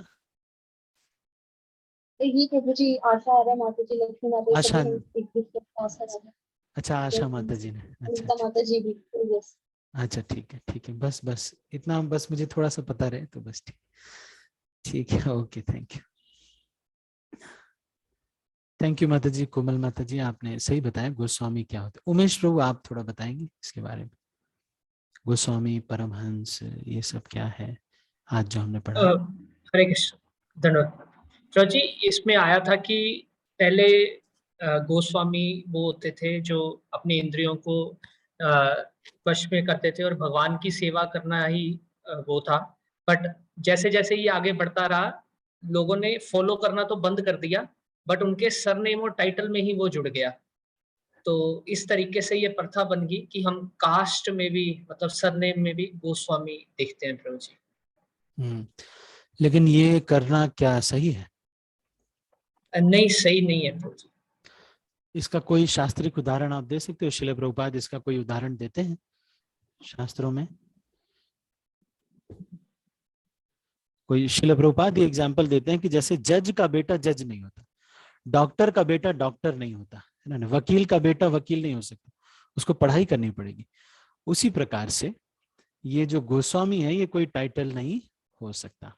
ये प्रभु जी, आशा आर्य माता जी, लक्ष्मी माता जी, आशा, सभी हम एक दूसरे के पास हैं। अच्छा, आशा माता जी ने। अच्छा अनीता माता जी भी, यस। अच्छा, ठीक है, बस इतना, बस मुझे थोड़ा सा पता रहे तो बस ठीक है, okay, thank you. Thank you माता जी। कोमल माता जी, आपने सही बताया गोस्वामी क्या होते। उमेश प्रभु, आप थोड़ा बताएंगे इसके बारे में, गोस्वामी, परमहंस, ये सब क्या है आज जो हमने पढ़ा? हरे कृष्ण, धन्यवाद। प्रभु जी, इसमें आया था कि पहले गोस्वामी वो होते थे जो अपनी इंद्रियों को वश में करते थे और भगवान की सेवा करना ही वो था। बट जैसे जैसे ये आगे बढ़ता रहा, लोगों ने फॉलो करना तो बंद कर दिया, बट उनके सरनेम और टाइटल में ही वो जुड़ गया। तो इस तरीके से ये प्रथा बन गई कि हम कास्ट में भी, मतलब सरनेम में भी गोस्वामी देखते हैं प्रभु जी। लेकिन ये करना क्या सही है? नहीं, सही नहीं है प्रभु जी। इसका कोई शास्त्रिक उदाहरण आप दे सकते हो? श्रील प्रभुपाद इसका कोई उदाहरण देते हैं शास्त्रों में? कोई श्रील प्रभुपाद ये एग्जाम्पल देते हैं कि जैसे जज का बेटा जज नहीं होता, डॉक्टर का बेटा डॉक्टर नहीं होता, है ना, वकील का बेटा वकील नहीं हो सकता, उसको पढ़ाई करनी पड़ेगी। उसी प्रकार से ये जो गोस्वामी है ये कोई टाइटल नहीं हो सकता।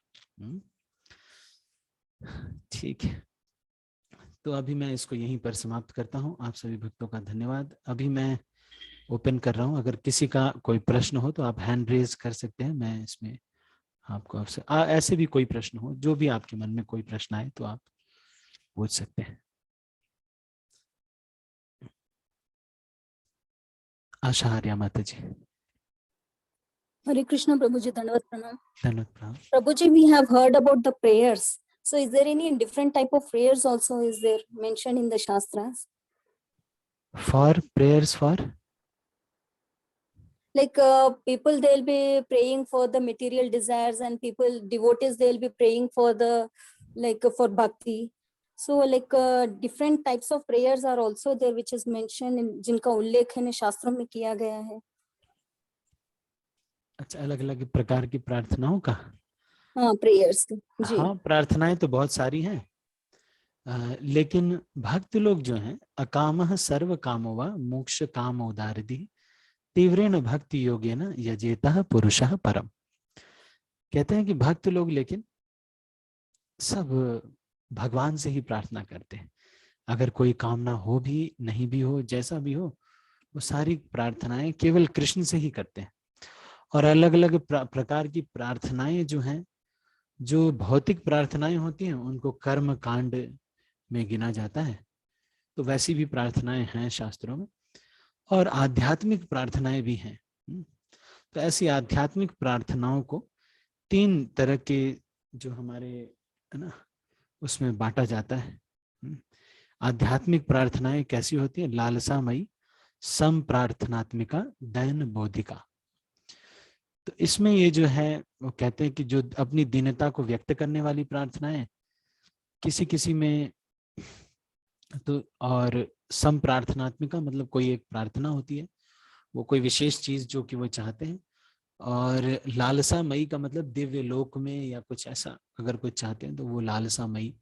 ठीक है, तो अभी मैं इसको यहीं पर समाप्त करता हूं। आप सभी भक्तों का धन्यवाद। अभी मैं ओपन कर रहा हूं, अगर किसी का कोई प्रश्न हो तो आप हैंड रेज कर सकते हैं। मैं इसमें आपको आपसे ऐसे भी कोई प्रश्न हो, जो भी आपके मन में कोई प्रश्न आए तो आप पूछ सकते हैं। आशा आर्या माता जी। Hare Krishna Prabhuji, Dandavat Pranam. धन्यवाद प्रणाम। Prabhuji, we have heard about the prayers. So is there any different type of prayers also is there mentioned in the Shastras? For prayers for? Like people, they'll be praying for the material desires, and people, devotees, they'll be praying for the, like for bhakti. So like different types of prayers are also there, which is mentioned in जिनका उल्लेख है शास्त्रों में किया गया है। अच्छा, अलग अलग प्रकार की प्रार्थनाओं का? हाँ, प्रेयर्स जी। हाँ, प्रार्थनाएं तो बहुत सारी हैं, लेकिन भक्त लोग जो हैं, अकामः सर्व कामो वा मोक्ष काम उदारधि तीव्रेण भक्ति योगेन यजेतः पुरुषः परम। कहते हैं कि भक्त लोग लेकिन सब भगवान से ही प्रार्थना करते हैं। अगर कोई कामना हो भी नहीं भी हो, जैसा भी हो, वो सारी प्रार्थनाएं केवल कृष्ण से ही करते हैं। और अलग अलग प्रकार की प्रार्थनाएं जो हैं, जो भौतिक प्रार्थनाएं होती हैं उनको कर्म कांड में गिना जाता है, तो वैसी भी प्रार्थनाएं हैं शास्त्रों में। और आध्यात्मिक प्रार्थनाएं भी हैं। तो ऐसी आध्यात्मिक प्रार्थनाओं को 3 तरह के जो हमारे, है ना, उसमें बांटा जाता है। आध्यात्मिक प्रार्थनाएं कैसी होती है? लालसामयी, सम प्रार्थनात्मिका, दैन बोधिका। तो इसमें ये जो है वो कहते हैं कि जो अपनी दीनता को व्यक्त करने वाली प्रार्थनाएं किसी किसी में, तो और सम प्रार्थनात्मिका मतलब कोई एक प्रार्थना होती है, वो कोई विशेष चीज जो कि वो चाहते हैं। और लालसामयी का मतलब दिव्य लोक में या कुछ ऐसा अगर कुछ चाहते हैं तो वो लालसामयी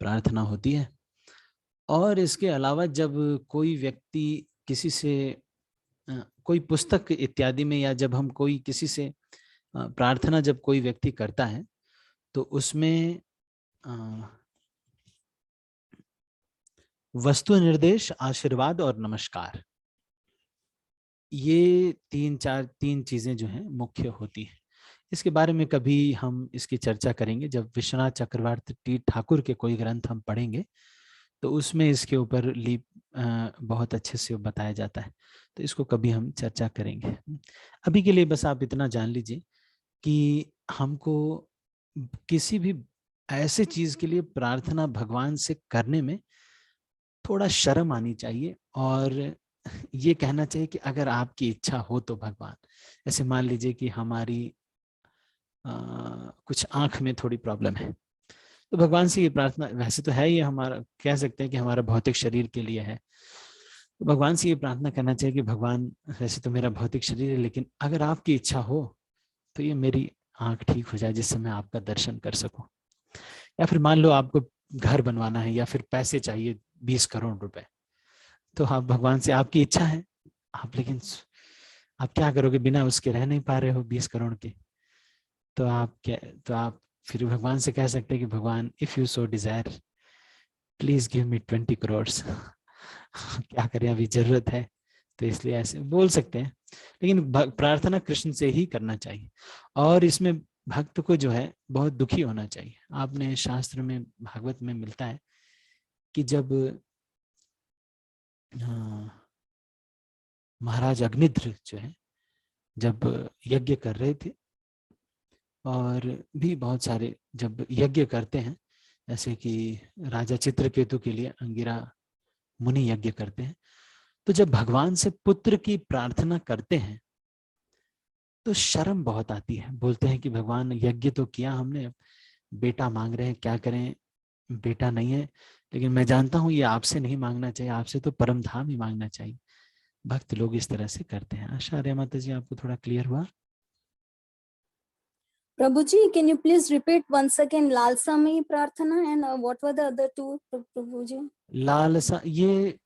प्रार्थना होती है। और इसके अलावा जब कोई व्यक्ति किसी से कोई पुस्तक इत्यादि में, या जब हम कोई किसी से प्रार्थना जब कोई व्यक्ति करता है तो उसमें वस्तु निर्देश, आशीर्वाद और नमस्कार, ये 3 चीजें जो हैं मुख्य होती हैं। इसके बारे में कभी हम इसकी चर्चा करेंगे जब विश्वनाथ चक्रवर्ती ठाकुर के कोई ग्रंथ हम पढ़ेंगे, तो उसमें इसके ऊपर बहुत अच्छे से बताया जाता है, तो इसको कभी हम चर्चा करेंगे। अभी के लिए बस आप इतना जान लीजिए कि हमको किसी भी ऐसे चीज के लिए प्रार्थना भगवान से करने में थोड़ा शर्म आनी चाहिए, और ये कहना चाहिए कि अगर आपकी इच्छा हो तो भगवान, ऐसे मान लीजिए कि हमारी कुछ आंख में थोड़ी प्रॉब्लम है, तो भगवान से ये प्रार्थना, वैसे तो है ये हमारा, कह सकते हैं कि हमारा भौतिक शरीर के लिए है, तो भगवान से ये प्रार्थना करना चाहिए कि भगवान, वैसे तो मेरा भौतिक शरीर है, लेकिन अगर आपकी इच्छा हो तो ये मेरी आंख ठीक हो जाए जिससे मैं आपका दर्शन कर सकूं। या फिर मान लो आपको घर बनवाना है या फिर पैसे चाहिए 20 करोड़ रुपए, तो आप भगवान से, आपकी इच्छा है आप, लेकिन आप क्या करोगे, बिना उसके रह नहीं पा रहे हो 20 करोड़ के, तो आप फिर भगवान से कह सकते हैं कि भगवान, if you so Dzire please give me 20 crore. क्या करें, अभी जरूरत है, तो इसलिए ऐसे बोल सकते हैं। लेकिन प्रार्थना कृष्ण से ही करना चाहिए, और इसमें भक्त को जो है बहुत दुखी होना चाहिए। आपने शास्त्र में, भागवत में मिलता है कि जब महाराज अग्निध्र जो है जब यज्ञ कर रहे थे, और भी बहुत सारे जब यज्ञ करते हैं, जैसे कि राजा चित्रकेतु के लिए अंगिरा मुनि यज्ञ करते हैं, तो जब भगवान से पुत्र की प्रार्थना करते हैं तो शर्म बहुत आती है। बोलते हैं कि भगवान यज्ञ तो किया हमने, बेटा मांग रहे हैं, क्या करें, बेटा नहीं है। लेकिन मैं जानता हूं ये आपसे नहीं मांगना चाहिए, आपसे तो परम धाम ही मांगना चाहिए। भक्त लोग इस तरह से करते हैं। आशा आर्या माता जी आपको थोड़ा क्लियर हुआ? Prabhuji, can you please repeat once again Lalsa Mai Prarthana and what were the other two, Prabhuji? लालसा, ये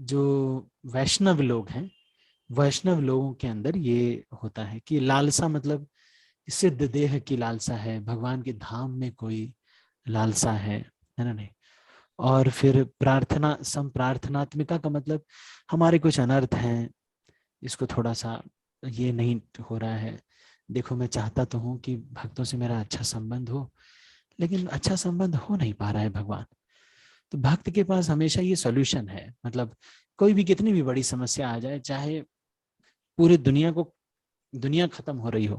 जो वैष्णव लोग हैं, वैष्णव लोगों के अंदर ये होता है कि लालसा मतलब सिद्ध देह की लालसा है, भगवान के धाम में कोई लालसा है ना? नहीं। और फिर प्रार्थना, संप्रार्थनात्मिका का मतलब हमारे कुछ अनर्थ हैं, इसको थोड़ा सा ये नहीं हो रहा है, देखो मैं चाहता तो हूँ कि भक्तों से मेरा अच्छा संबंध हो, लेकिन अच्छा संबंध हो नहीं पा रहा है भगवान। तो भक्त के पास हमेशा ये सॉल्यूशन है। मतलब कोई भी कितनी भी बड़ी समस्या आ जाए, चाहे पूरी दुनिया खत्म हो रही हो,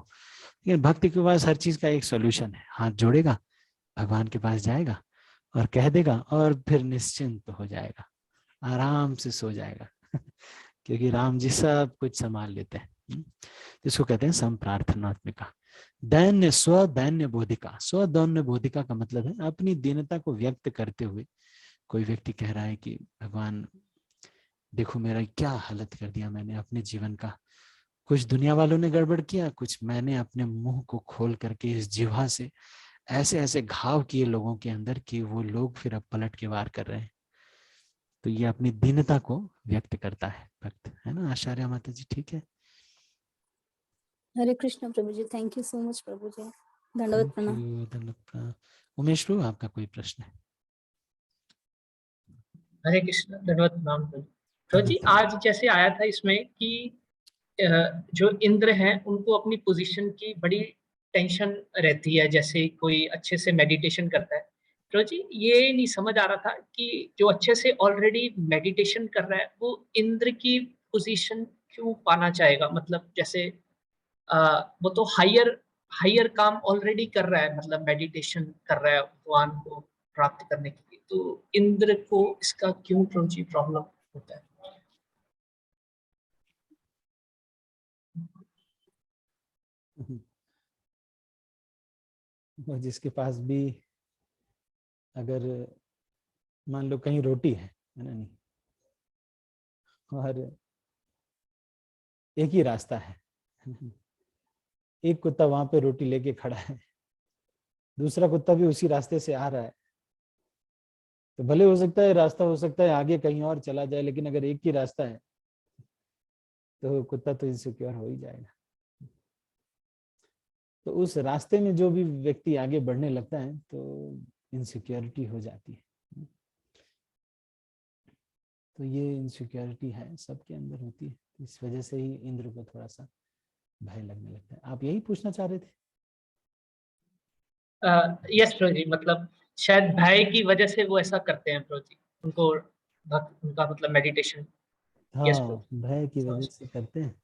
लेकिन भक्त के पास हर चीज का एक सॉल्यूशन है। हाथ जोड़ेगा, भगवान के पास जाएगा और कह देगा, और फिर निश्चिंत हो जाएगा, आराम से सो जाएगा। क्योंकि राम जी सब कुछ संभाल लेते हैं। इसको कहते हैं संप्रार्थनात्मिका। दैन्य, स्वदैन्य बोधिका। स्वदैन्य बोधिका का मतलब है अपनी दीनता को व्यक्त करते हुए कोई व्यक्ति कह रहा है कि भगवान देखो मेरा क्या हालत कर दिया मैंने अपने जीवन का, कुछ दुनिया वालों ने गड़बड़ किया, कुछ मैंने अपने मुंह को खोल करके इस जिह्वा से ऐसे ऐसे घाव किए लोगों के अंदर कि वो लोग फिर अब पलट के वार कर रहे हैं। तो ये अपनी दीनता को व्यक्त करता है भक्त, है ना आचार्य माता जी? ठीक है, हरे कृष्ण प्रभुजी, थैंक यू सो मच प्रभुजी, दंडवत प्रणाम। धन्यवाद प्रणाम। उमेश प्रभु आपका कोई प्रश्न है? हरे कृष्ण, दंडवत प्रणाम प्रभुजी। आज जैसे आया था इसमें कि जो इंद्र हैं उनको अपनी पोजीशन की बड़ी टेंशन रहती है, जैसे कोई अच्छे से मेडिटेशन करता है। तो जी ये नहीं समझ आ रहा था कि जो अच्छे से ऑलरेडी मेडिटेशन कर रहा है वो इंद्र की पोजीशन क्यों पाना चाहेगा? मतलब जैसे वो तो हायर काम ऑलरेडी कर रहा है, मतलब मेडिटेशन कर रहा है भगवान को प्राप्त करने के लिए, तो इंद्र को इसका क्यों प्रॉब्लम होता है? और जिसके पास भी अगर मान लो कहीं रोटी है ना, नहीं, और एक ही रास्ता है, एक कुत्ता वहां पे रोटी लेके खड़ा है, दूसरा कुत्ता भी उसी रास्ते से आ रहा है, तो भले हो सकता है रास्ता हो सकता है आगे कहीं और चला जाए, लेकिन अगर एक ही रास्ता है तो कुत्ता तो इनसिक्योर हो ही जाएगा। तो उस रास्ते में जो भी व्यक्ति आगे बढ़ने लगता है तो इनसिक्योरिटी हो जाती है। तो ये इनसिक्योरिटी है, सबके अंदर होती है, इस वजह से ही इंद्र को थोड़ा सा भय लगने लगता है। आप यही पूछना चाह रहे थे? यस प्रभु जी, मतलब शायद भय की वजह से वो ऐसा करते हैं प्रभु जी, उनको उनका मतलब मेडिटेशन। यस प्रभु हाँ, भय की वजह से करते हैं।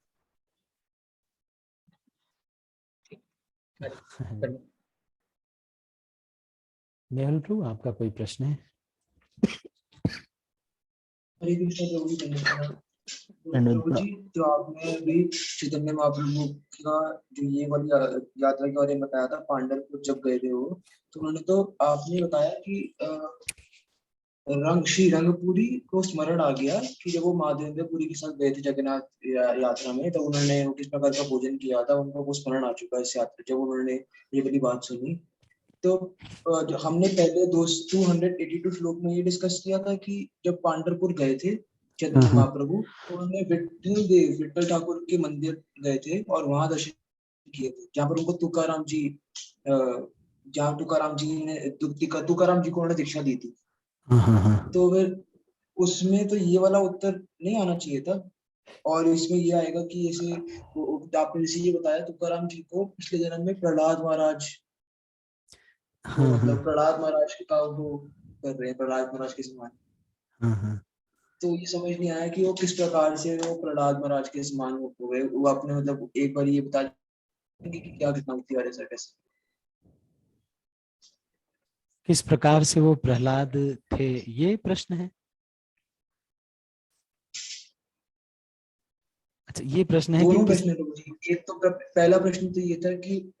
मेहुल प्रभु आपका कोई प्रश्न है? हरे कृष्ण प्रभु जी, धन्यवाद। प्रभु जी, जो आपने अभी चैतन्य महाप्रभु का जो ये वाली यात्रा के बारे में बताया था, पांडरपुर जब गए थे वो, तो उन्होंने तो आपने बताया कि श्री रंगपुरी को स्मरण आ गया कि जब वो महादेवपुरी के साथ गए थे जगन्नाथ यात्रा में, तो उन्होंने किस प्रकार का भोजन किया था, उनको वो स्मरण आ चुका है इस यात्रा जब उन्होंने ये वाली बात सुनी। तो जो हमने पहले 282 श्लोक में ये डिस्कस किया था कि जब पांढरपुर गए थे चैतन्य महाप्रभु, तो उन्होंने विट्ठल ठाकुर के मंदिर गए थे और वहां दर्शन किए थे, जहाँ पर उनको तुकाराम जी ने तुकाराम जी को उन्होंने दीक्षा दी थी। तो फिर उसमें तो ये वाला उत्तर नहीं आना चाहिए था, और इसमें ये आएगा कि जैसे आपने जैसे ये बताया तुकाराम जी को पिछले जन्म में प्रहलाद महाराज को, मतलब प्रहलाद महाराज का वो कर रहे हैं, प्रहलाद महाराज के समान। तो ये समझ नहीं आया कि वो किस प्रकार से वो प्रहलाद महाराज के समान हो गए। वो आपने मतलब एक बार ये बता देंगे कि क्या घटना होती है, ऐसा कैसे? किस प्रकार से वो प्रहलाद थे, ये प्रश्न है? अच्छा, ये प्रश्न है कि दोनों प्रश्न है प्रभु जी। एक तो पहला प्रश्न तो ये था कि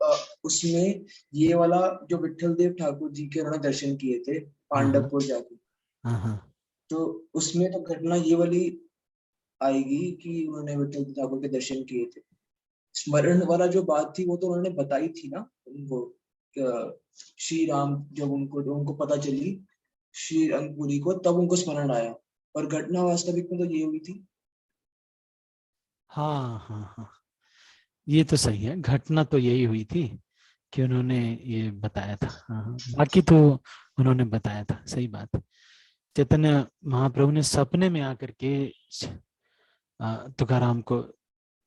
उसमें ये वाला जो विट्ठल देव ठाकुर जी के उन्होंने दर्शन किए थे पांडवपुर जाके, तो उसमें तो घटना ये वाली आएगी कि उन्होंने विट्ठल देव ठाकुर के दर्शन किए थे। स्मरण वाला जो बात थी वो तो उन्होंने बताई थी ना उनको, श्री राम जब उनको पता चली श्री रंगपुरी को, तब उनको स्मरण आया, और घटना वास्तविक में तो ये हुई थी। हाँ, ये तो सही है, घटना तो यही हुई थी कि उन्होंने ये बताया था। हाँ, बाकी तो उन्होंने बताया था, सही बात है। चैतन्य महाप्रभु ने सपने में आकर के तुकाराम को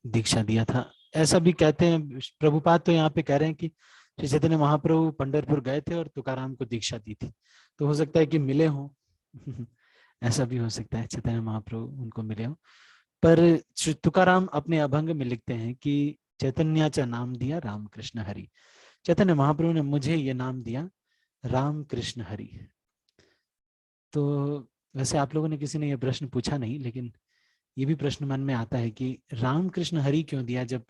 दीक्षा दिया था, ऐसा भी कहते हैं। प्रभुपाद तो यहाँ पे कह रहे हैं कि श्री चैतन्य महाप्रभु पंढरपुर गए थे और तुकाराम को दीक्षा दी थी, तो हो सकता है कि मिले हों। ऐसा भी हो सकता है चैतन्य महाप्रभु उनको मिले हों। पर तुकाराम अपने अभंग में लिखते हैं कि चैतन्याचा नाम दिया राम कृष्ण हरि। चैतन्य महाप्रभु ने मुझे ये नाम दिया राम कृष्ण हरि। तो वैसे आप लोगों ने किसी ने ये प्रश्न पूछा नहीं, लेकिन ये भी प्रश्न मन में आता है कि राम कृष्ण हरि क्यों दिया जब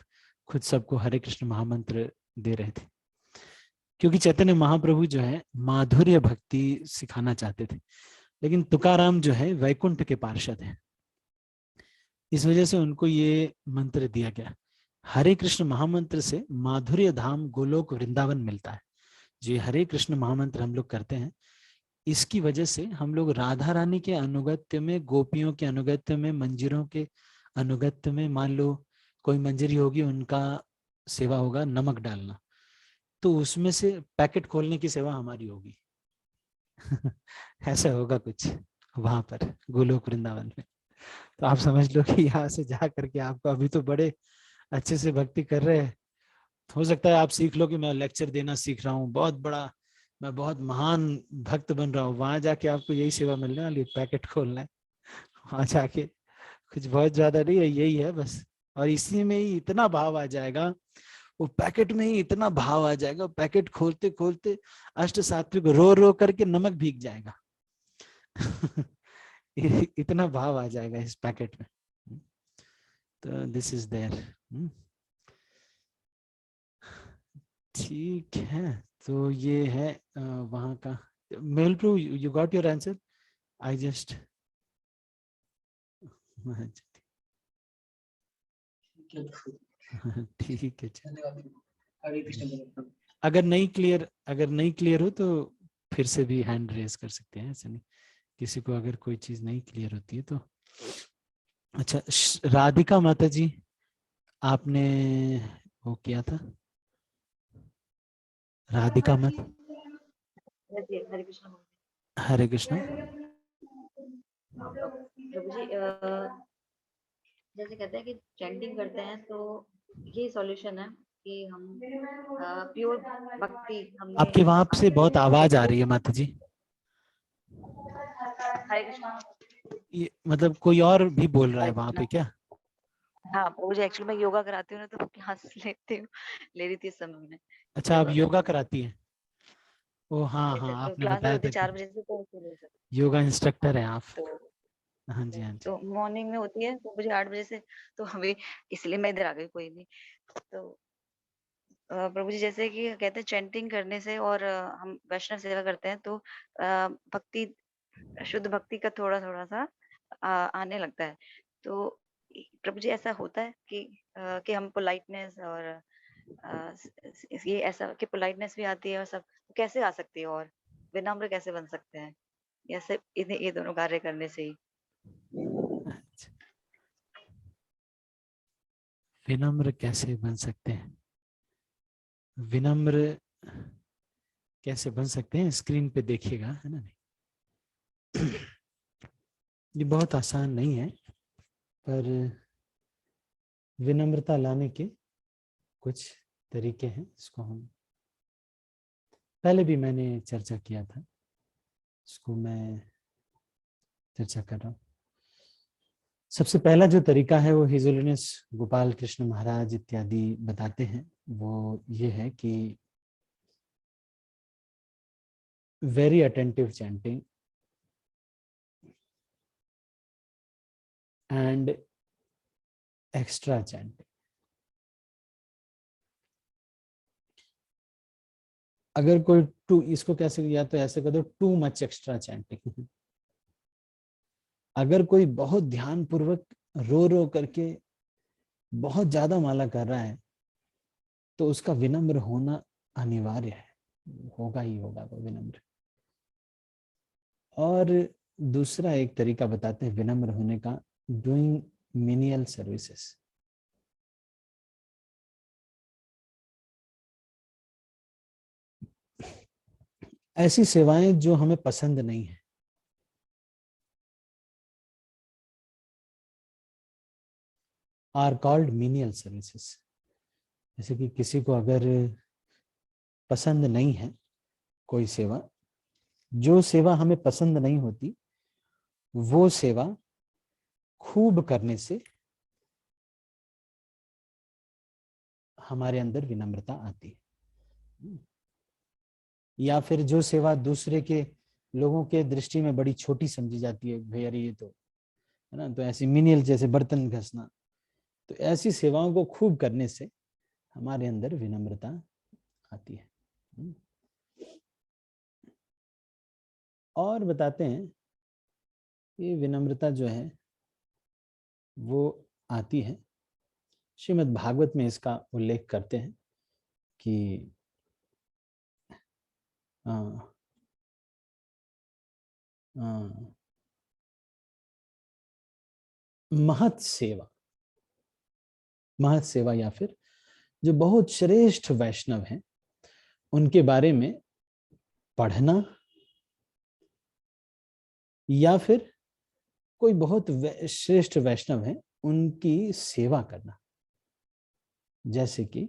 खुद सबको हरे कृष्ण महामंत्र दे रहे थे? क्योंकि चैतन्य महाप्रभु जो है माधुर्य भक्ति सिखाना चाहते थे, लेकिन तुकाराम जो है वैकुंठ के पार्षद है, इस वजह से उनको ये मंत्र दिया गया। हरे कृष्ण महामंत्र से माधुर्य धाम गोलोक वृंदावन मिलता है। जो हरे कृष्ण महामंत्र हम लोग करते हैं, इसकी वजह से हम लोग राधा रानी के अनुगत्य में, गोपियों के अनुगत्य में, मंजिरों के अनुगत्य में, मान लो कोई मंजरी होगी, उनका सेवा होगा नमक डालना, तो उसमें से पैकेट खोलने की सेवा हमारी होगी। ऐसा होगा कुछ वहां पर गोलोक वृंदावन में। तो आप समझ लो कि यहाँ से जा करके आपको, अभी तो बड़े अच्छे से भक्ति कर रहे हैं, हो सकता है आप सीख लो कि मैं लेक्चर देना सीख रहा हूँ, बहुत बड़ा, मैं बहुत महान भक्त बन रहा हूँ। वहां जाके आपको यही सेवा मिलने वाली, पैकेट खोलना है वहां जाके, कुछ बहुत ज्यादा नहीं है, यही है बस। और इसी में ही इतना भाव आ जाएगा, वो पैकेट में ही इतना भाव आ जाएगा, पैकेट खोलते खोलते अष्ट सात्विक रो रो करके नमक भीग जाएगा। इतना भाव आ जाएगा इस पैकेट में। तो दिस इज देयर। ठीक है, तो ये है वहां का। मेल प्रू, you got your answer? I just ठीक है। अगर नहीं क्लियर हो तो फिर से भी हैंड रेज कर सकते हैं, ऐसा नहीं, किसी को अगर कोई चीज नहीं क्लियर होती है तो। अच्छा, राधिका माता जी, आपने वो किया था, राधिका माता। हरे कृष्ण। हरे कृष्ण। प्रभु जी, जैसे कहते हैं कि चैंटिंग करते हैं तो ये सॉल्यूशन है कि हम प्योर भक्ति, हमने आपके वहां से बहुत आवाज आ रही है माता जी। हरे कृष्ण। ये मतलब कोई और भी बोल रहा है वहां पे क्या? हाँ, मुझे एक्चुअली मैं योगा कराती हूँ ना, तो क्लास ले रही थी इस समय में। अच्छा, आप योगा कराती हैं? ओ हाँ हाँ, तो आपने क्लास बताया होती था है 4 कि बजे से, तो योगा इंस्ट्रक्टर हैं आप। तो हाँ जी, हाँ जी। तो मॉर्निंग में होती है, तो मुझे 8 बजे से, तो हमें इसलिए मैं इधर आ गई, कोई नहीं। तो प्रभु जी, जैसे कि कहते हैं चैंटिंग करने से और हम वैष्णव सेवा करते हैं तो भक्ति, शुद्ध भक्ति का थोड़ा-थोड़ा सा आने लगता है। तो प्रभु जी, ऐसा होता है कि हम पोलाइटनेस और ये ऐसा कि पोलाइटनेस भी आती है और सब कैसे आ सकती है, और विनम्र कैसे बन सकते हैं? या सिर्फ इन्हें ये दोनों कार्य करने से ही? अच्छा। विनम्र कैसे बन सकते हैं? विनम्र कैसे बन सकते हैं, स्क्रीन पे देखिएगा, है ना? ये बहुत आसान नहीं है, पर विनम्रता लाने के कुछ तरीके हैं। इसको हम पहले भी मैंने चर्चा किया था, इसको मैं चर्चा कर रहा हूँ। सबसे पहला जो तरीका है वो हिज होलीनेस गोपाल कृष्ण महाराज इत्यादि बताते हैं, वो ये है कि very attentive chanting and extra chanting. अगर कोई इसको कैसे, या तो ऐसे कर दो, टू मच एक्स्ट्रा चैंटिंग। अगर कोई बहुत ध्यान पूर्वक रो रो करके बहुत ज्यादा माला कर रहा है तो उसका विनम्र होना अनिवार्य है, होगा ही होगा वो विनम्र। और दूसरा एक तरीका बताते हैं विनम्र होने का, डूइंग मिनियल सर्विसेज। ऐसी सेवाएं जो हमें पसंद नहीं है, आर कॉल्ड मिनियल सर्विसेज। जैसे कि किसी को अगर पसंद नहीं है कोई सेवा, जो सेवा हमें पसंद नहीं होती वो सेवा खूब करने से हमारे अंदर विनम्रता आती है। या फिर जो सेवा दूसरे के लोगों के दृष्टि में बड़ी छोटी समझी जाती है, भैया ये तो है ना, तो ऐसी मिनियल, जैसे बर्तन घसना, तो ऐसी सेवाओं को खूब करने से हमारे अंदर विनम्रता आती है। और बताते हैं ये विनम्रता जो है वो आती है, श्रीमद् भागवत में इसका उल्लेख करते हैं कि महत सेवा या फिर जो बहुत श्रेष्ठ वैष्णव हैं उनके बारे में पढ़ना, या फिर कोई बहुत श्रेष्ठ वैष्णव हैं उनकी सेवा करना। जैसे कि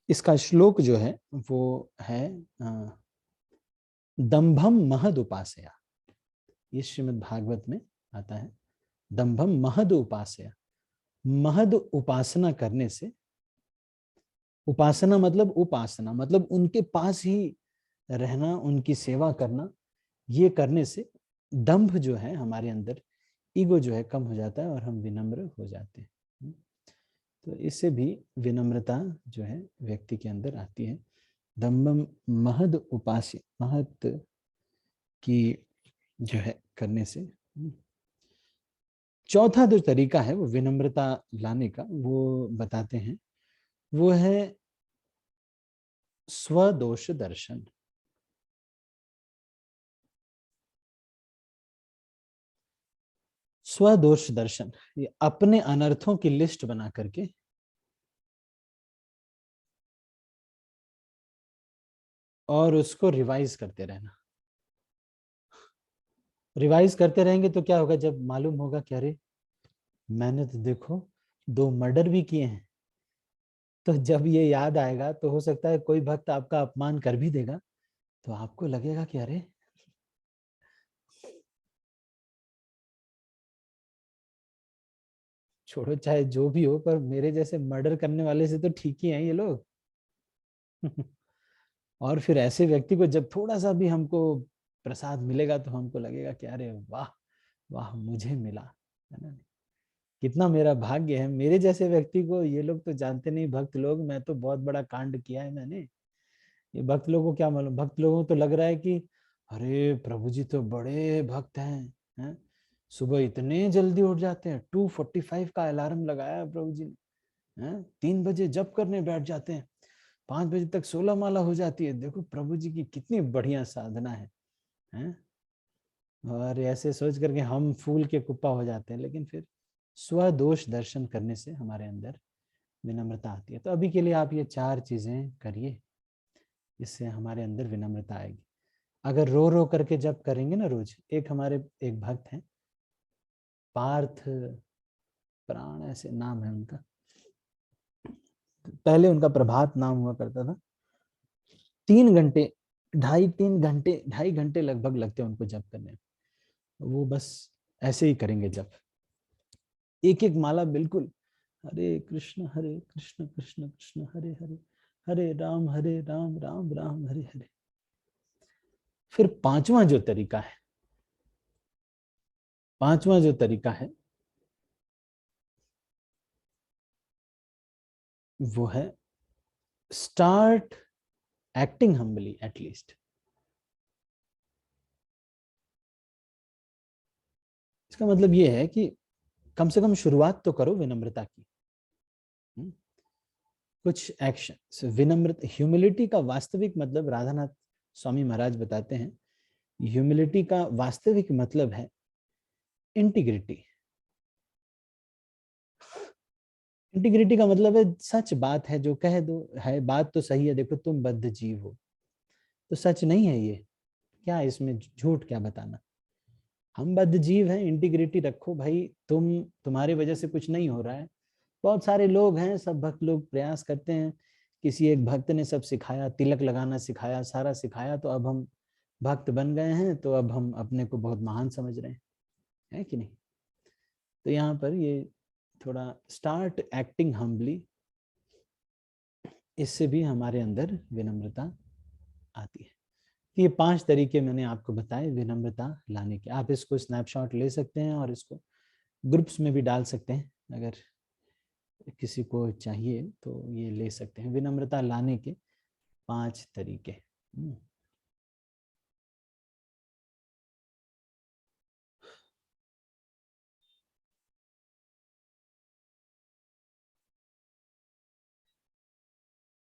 इसका श्लोक जो है वो है दंभम महद उपासया। ये श्रीमद् भागवत में आता है, दंभम महद उपासया। महद उपासना करने से, उपासना मतलब उनके पास ही रहना, उनकी सेवा करना, ये करने से दंभ जो है हमारे अंदर, ईगो जो है कम हो जाता है और हम विनम्र हो जाते हैं। तो इससे भी विनम्रता जो है व्यक्ति के अंदर आती है, दंभम महद उपास्य, महत की जो है करने से। चौथा जो तरीका है वो विनम्रता लाने का, वो बताते हैं, वो है स्वदोष दर्शन। स्वदोष दर्शन, ये अपने अनर्थों की लिस्ट बना करके और उसको रिवाइज करते रहना। रिवाइज करते रहेंगे तो क्या होगा, जब मालूम होगा कि अरे मैंने तो देखो 2 मर्डर भी किए हैं, तो जब ये याद आएगा तो हो सकता है कोई भक्त आपका अपमान कर भी देगा, तो आपको लगेगा कि अरे छोड़ो, चाहे जो भी हो, पर मेरे जैसे मर्डर करने वाले से तो ठीक ही हैं ये लोग। और फिर ऐसे व्यक्ति को जब थोड़ा सा भी हमको प्रसाद मिलेगा तो हमको लगेगा कि अरे वाह वाह मुझे मिला, है ना, कितना मेरा भाग्य है, मेरे जैसे व्यक्ति को। ये लोग तो जानते नहीं भक्त लोग, मैं तो बहुत बड़ा कांड किया है मैंने। ये भक्त लोगों को क्या मालूम, भक्त लोगों को तो लग रहा है कि अरे प्रभु जी तो बड़े भक्त हैं, सुबह इतने जल्दी उठ जाते हैं, 2:45 का अलार्म लगाया है प्रभु जी ने, 3 बजे जप करने बैठ जाते हैं, 5 बजे तक 16 माला हो जाती है। देखो प्रभु जी की कितनी बढ़िया साधना है? और ऐसे सोच करके हम फूल के कुप्पा हो जाते हैं। लेकिन फिर स्वदोष दर्शन करने से हमारे अंदर विनम्रता आती है। तो अभी के लिए आप ये 4 चीजें करिए, इससे हमारे अंदर विनम्रता आएगी। अगर रो रो करके जप करेंगे ना रोज, एक हमारे एक भक्त हैं पार्थ प्राण ऐसे नाम है उनका, पहले उनका प्रभात नाम हुआ करता था, 3 घंटे 2.5 घंटे लगभग लगते हैं उनको जप करने में। वो बस ऐसे ही करेंगे जप, एक एक माला बिल्कुल हरे कृष्ण कृष्ण कृष्ण हरे हरे, हरे राम राम राम हरे हरे। फिर पांचवा जो तरीका है वो है स्टार्ट एक्टिंग हम्बली एटलीस्ट। इसका मतलब ये है कि कम से कम शुरुआत तो करो विनम्रता की। कुछ एक्शन विनम्रता, ह्यूमिलिटी का वास्तविक मतलब राधानाथ स्वामी महाराज बताते हैं, ह्यूमिलिटी का वास्तविक मतलब है इंटीग्रिटी। इंटीग्रिटी का मतलब है सच बात है जो कह दो, है बात तो सही है, देखो तुम बद्ध जीव हो तो सच नहीं है ये, क्या इसमें झूठ क्या बताना, हम बद्ध जीव हैं, इंटीग्रिटी रखो भाई, तुम्हारी वजह से कुछ नहीं हो रहा है। बहुत सारे लोग हैं, सब भक्त लोग प्रयास करते हैं, किसी एक भक्त ने सब सिखाया, तिलक लगाना सिखाया, सारा सिखाया, तो अब हम भक्त बन गए हैं, तो अब हम अपने को बहुत महान समझ रहे हैं, है कि नहीं। तो यहाँ पर ये थोड़ा स्टार्ट एक्टिंग हम्बली, इससे भी हमारे अंदर विनम्रता आती है। ये 5 तरीके मैंने आपको बताए विनम्रता लाने के। आप इसको स्नैपशॉट ले सकते हैं और इसको ग्रुप्स में भी डाल सकते हैं, अगर किसी को चाहिए तो ये ले सकते हैं, विनम्रता लाने के 5 तरीके।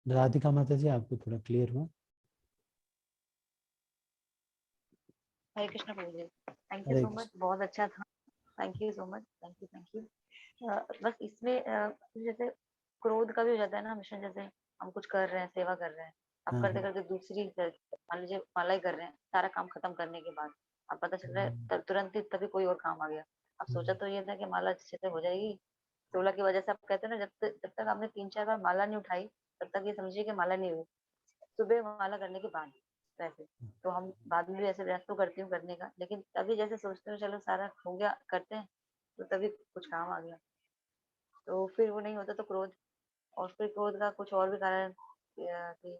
राधिका माता जी, आपको थोड़ा क्लियर हुआ? हरे कृष्ण प्रभु जी, थैंक यू सो मच, बहुत अच्छा था, thank you so much, thank you. बस इसमें जैसे क्रोध का भी हो जाता है ना मिशन, जैसे हम कुछ कर रहे हैं, सेवा कर रहे हैं, अब करते करते दूसरी, मान लीजिए माला ही कर रहे हैं, सारा काम खत्म करने के बाद अब पता चल रहा है तुरंत ही तभी कोई और काम आ गया। अब सोचा तो ये था कि माला अच्छे से हो जाएगी, 16 की वजह से आप कहते हैं ना, जब तक आपने 3-4 बार माला नहीं उठाई तब तक ये समझिए कि माला नहीं हुई, सुबह माला करने के बाद वैसे तो हम बाद में भी ऐसे प्रयास तो करती हूँ करने का, लेकिन तभी जैसे सोचते हो चलो सारा हो गया करते हैं, तो तभी कुछ काम आ गया, तो फिर वो नहीं होता तो क्रोध, और फिर क्रोध का कुछ और भी कारण कि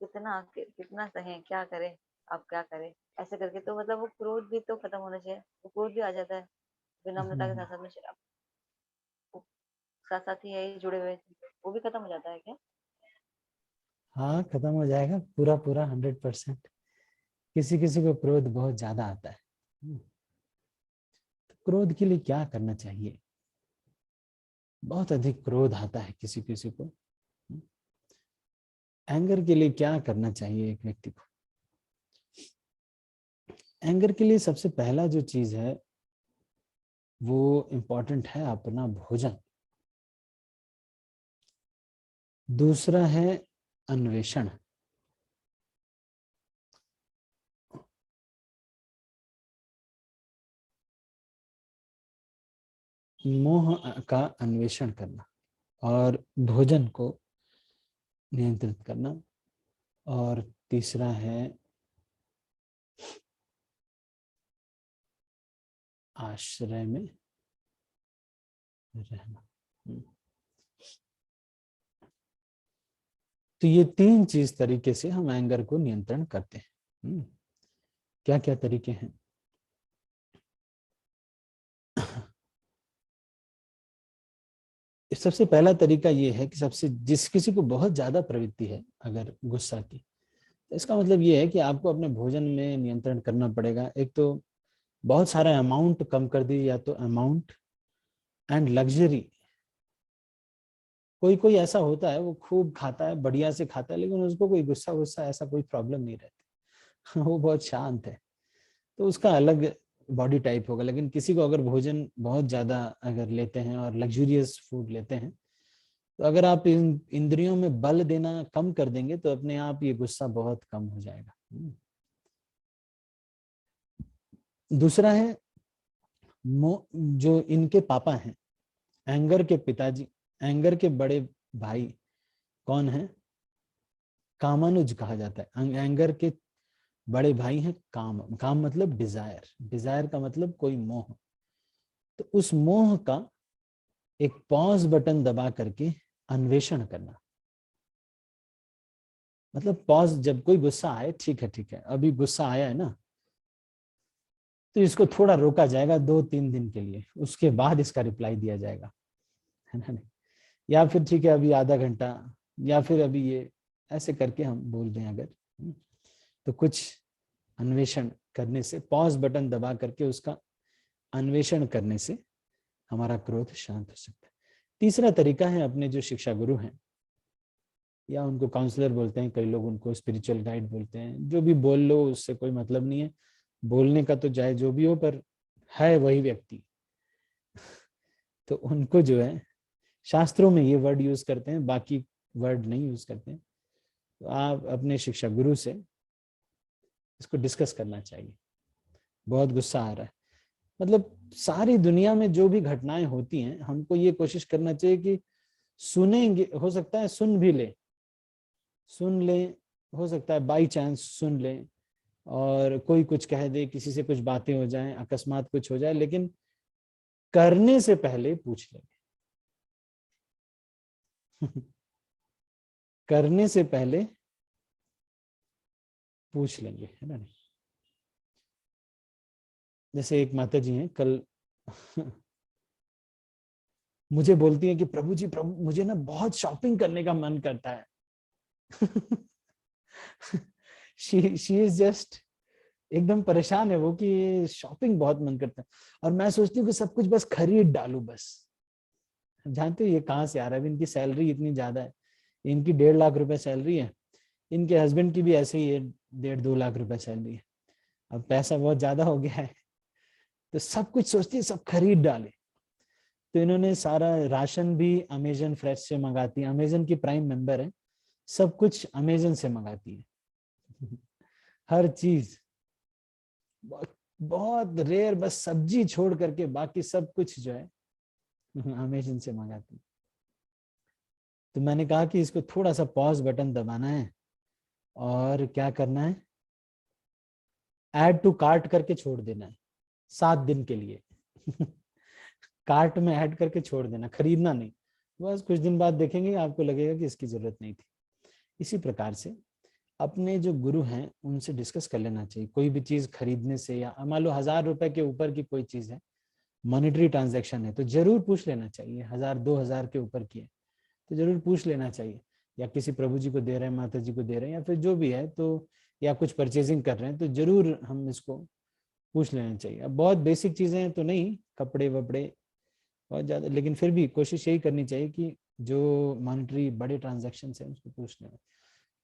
कितना सहे, क्या करें, अब क्या करें, ऐसे करके तो मतलब वो क्रोध भी तो खत्म होना चाहिए, वो क्रोध भी आ जाता है विनम्रता के साथ साथ ही यही जुड़े हुए, वो भी खत्म हो जाता है क्या? हाँ, खत्म हो जाएगा पूरा 100%। किसी किसी को क्रोध बहुत ज्यादा आता है, तो क्रोध के लिए क्या करना चाहिए? बहुत अधिक क्रोध आता है किसी किसी को, एंगर के लिए क्या करना चाहिए एक व्यक्ति को? एंगर के लिए सबसे पहला जो चीज है वो इम्पोर्टेंट है अपना भोजन, दूसरा है अन्वेषण, मोह का अन्वेषण करना, और भोजन को नियंत्रित करना, और तीसरा है आश्रय में रहना। तो ये 3 चीज तरीके से हम एंगर को नियंत्रण करते हैं। क्या क्या तरीके हैं? सबसे पहला तरीका ये है कि सबसे जिस किसी को बहुत ज्यादा प्रवृत्ति है अगर गुस्सा की, तो इसका मतलब ये है कि आपको अपने भोजन में नियंत्रण करना पड़ेगा। एक तो बहुत सारा अमाउंट कम कर दी, या तो अमाउंट एंड लग्जरी। कोई कोई ऐसा होता है वो खूब खाता है, बढ़िया से खाता है, लेकिन उसको कोई गुस्सा गुस्सा ऐसा कोई प्रॉब्लम नहीं रहती वो बहुत शांत है, तो उसका अलग बॉडी टाइप होगा। लेकिन किसी को अगर भोजन बहुत ज्यादा अगर लेते हैं और लग्जूरियस फूड लेते हैं, तो अगर आप इन इंद्रियों में बल देना कम कर देंगे तो अपने आप ये गुस्सा बहुत कम हो जाएगा। दूसरा है जो इनके पापा हैं, एंगर के पिताजी, एंगर के बड़े भाई कौन है? कामानुज कहा जाता है। एंगर के बड़े भाई हैं काम। काम मतलब डिजायर, डिजायर का मतलब कोई मोह। तो उस मोह का एक पॉज बटन दबा करके अन्वेषण करना। मतलब पॉज, जब कोई गुस्सा आए, ठीक है अभी गुस्सा आया है ना, तो इसको थोड़ा रोका जाएगा 2-3 दिन के लिए, उसके बाद इसका रिप्लाई दिया जाएगा, है ना? नहीं, या फिर ठीक है अभी आधा घंटा, या फिर अभी ये ऐसे करके हम बोल दें अगर, तो कुछ अन्वेषण करने से, पॉज बटन दबा करके उसका अन्वेषण करने से हमारा क्रोध शांत हो सकता है। तीसरा तरीका है, अपने जो शिक्षा गुरु हैं, या उनको काउंसलर बोलते हैं, कई लोग उनको स्पिरिचुअल गाइड बोलते हैं, जो भी बोल लो उससे कोई मतलब नहीं है, बोलने का तो चाहे जो भी हो, पर है वही व्यक्ति। तो उनको जो है, शास्त्रों में ये वर्ड यूज करते हैं, बाकी वर्ड नहीं यूज करते हैं। तो आप अपने शिक्षा गुरु से इसको डिस्कस करना चाहिए। बहुत गुस्सा आ रहा है, मतलब सारी दुनिया में जो भी घटनाएं होती हैं, हमको ये कोशिश करना चाहिए कि सुनेंगे, हो सकता है सुन भी ले, हो सकता है बाई चांस सुन ले, और कोई कुछ कह दे, किसी से कुछ बातें हो जाएं, अकस्मात कुछ हो जाए, लेकिन करने से पहले पूछ लेंगे। करने से पहले पूछ लेंगे, है ना? जैसे एक माता जी हैं, कल मुझे बोलती हैं कि प्रभु जी, प्रभु मुझे ना बहुत शॉपिंग करने का मन करता है। she is just एकदम परेशान है वो कि शॉपिंग बहुत मन करता है, और मैं सोचती हूँ कि सब कुछ बस खरीद डालूं बस। जानते हो ये कहाँ से आ रहा है? इनकी सैलरी इतनी ज्यादा है, इनकी 1.5 लाख रुपए सैलरी है, इनके हस्बैंड की भी ऐसे ही है, 1.5-2 लाख रुपए सैलरी है। अब पैसा बहुत ज्यादा हो गया है, तो सब कुछ सोचती है सब खरीद डाले। तो इन्होंने सारा राशन भी अमेजन फ्रेश से मंगाती है, अमेजन की प्राइम मेंबर है, सब कुछ अमेजन से मंगाती है। हर चीज बहुत रेयर, बस सब्जी छोड़ करके बाकी सब कुछ जो है अमेजन से मंगाती है। तो मैंने कहा कि इसको थोड़ा सा पॉज बटन दबाना है, और क्या करना है, ऐड टू कार्ट करके छोड़ देना है 7 दिन के लिए। कार्ट में ऐड करके छोड़ देना, खरीदना नहीं। बस कुछ दिन बाद देखेंगे आपको लगेगा कि इसकी जरूरत नहीं थी। इसी प्रकार से अपने जो गुरु हैं उनसे डिस्कस कर लेना चाहिए। कोई भी चीज खरीदने से, या मान लो 1000 रुपए के ऊपर की कोई चीज है, मॉनेटरी ट्रांजैक्शन है, तो जरूर पूछ लेना चाहिए। 1000-2000 के ऊपर की है तो जरूर पूछ लेना चाहिए, या किसी प्रभु जी को दे रहे हैं, माता जी को दे रहे हैं, या फिर जो भी है, तो या कुछ परचेजिंग कर रहे हैं, तो जरूर हम इसको पूछ लेना चाहिए। अब बहुत बेसिक चीजें हैं तो नहीं, कपड़े वपड़े बहुत ज्यादा, लेकिन फिर भी कोशिश यही करनी चाहिए कि जो मॉनेटरी बड़े ट्रांजैक्शन है उसको पूछ लेना।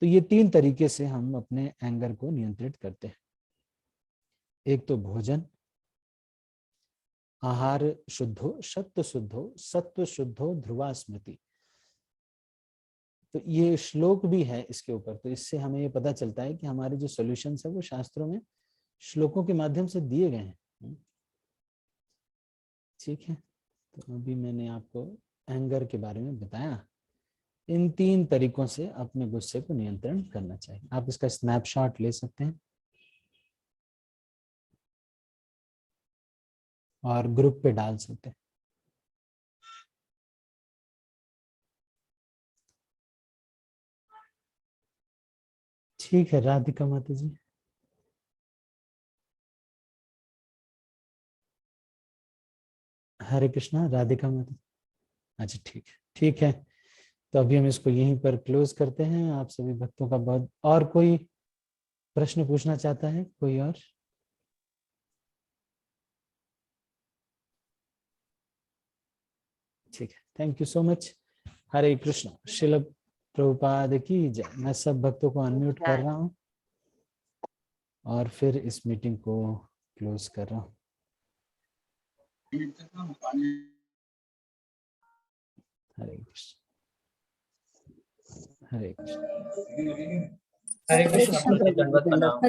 तो ये 3 तरीके से हम अपने एंगर को नियंत्रित करते हैं। एक तो भोजन, आहार शुद्धो, सत्व शुद्धो, सत्व शुद्धो ध्रुवा स्मृति। तो ये श्लोक भी है इसके ऊपर, तो इससे हमें ये पता चलता है कि हमारे जो सॉल्यूशंस है वो शास्त्रों में श्लोकों के माध्यम से दिए गए हैं। ठीक है, तो अभी मैंने आपको एंगर के बारे में बताया। इन 3 तरीकों से अपने गुस्से को नियंत्रण करना चाहिए। आप इसका स्नैपशॉट ले सकते हैं और ग्रुप पे डाल सकते हैं। ठीक है राधिका माता जी। हरे कृष्णा राधिका माता। अच्छा ठीक है, तो अभी हम इसको यहीं पर क्लोज करते हैं। आप सभी भक्तों का बहुत, और कोई प्रश्न पूछना चाहता है कोई और? ठीक है, थैंक यू सो मच। हरे कृष्णा। श्रील प्रभुपाद की जय। मैं सब भक्तों को अनम्यूट कर रहा हूँ और फिर इस मीटिंग को क्लोज कर रहा हूँ। हरे कृष्ण। हरे कृष्ण। हरे कृष्ण। दंडवत प्रणाम।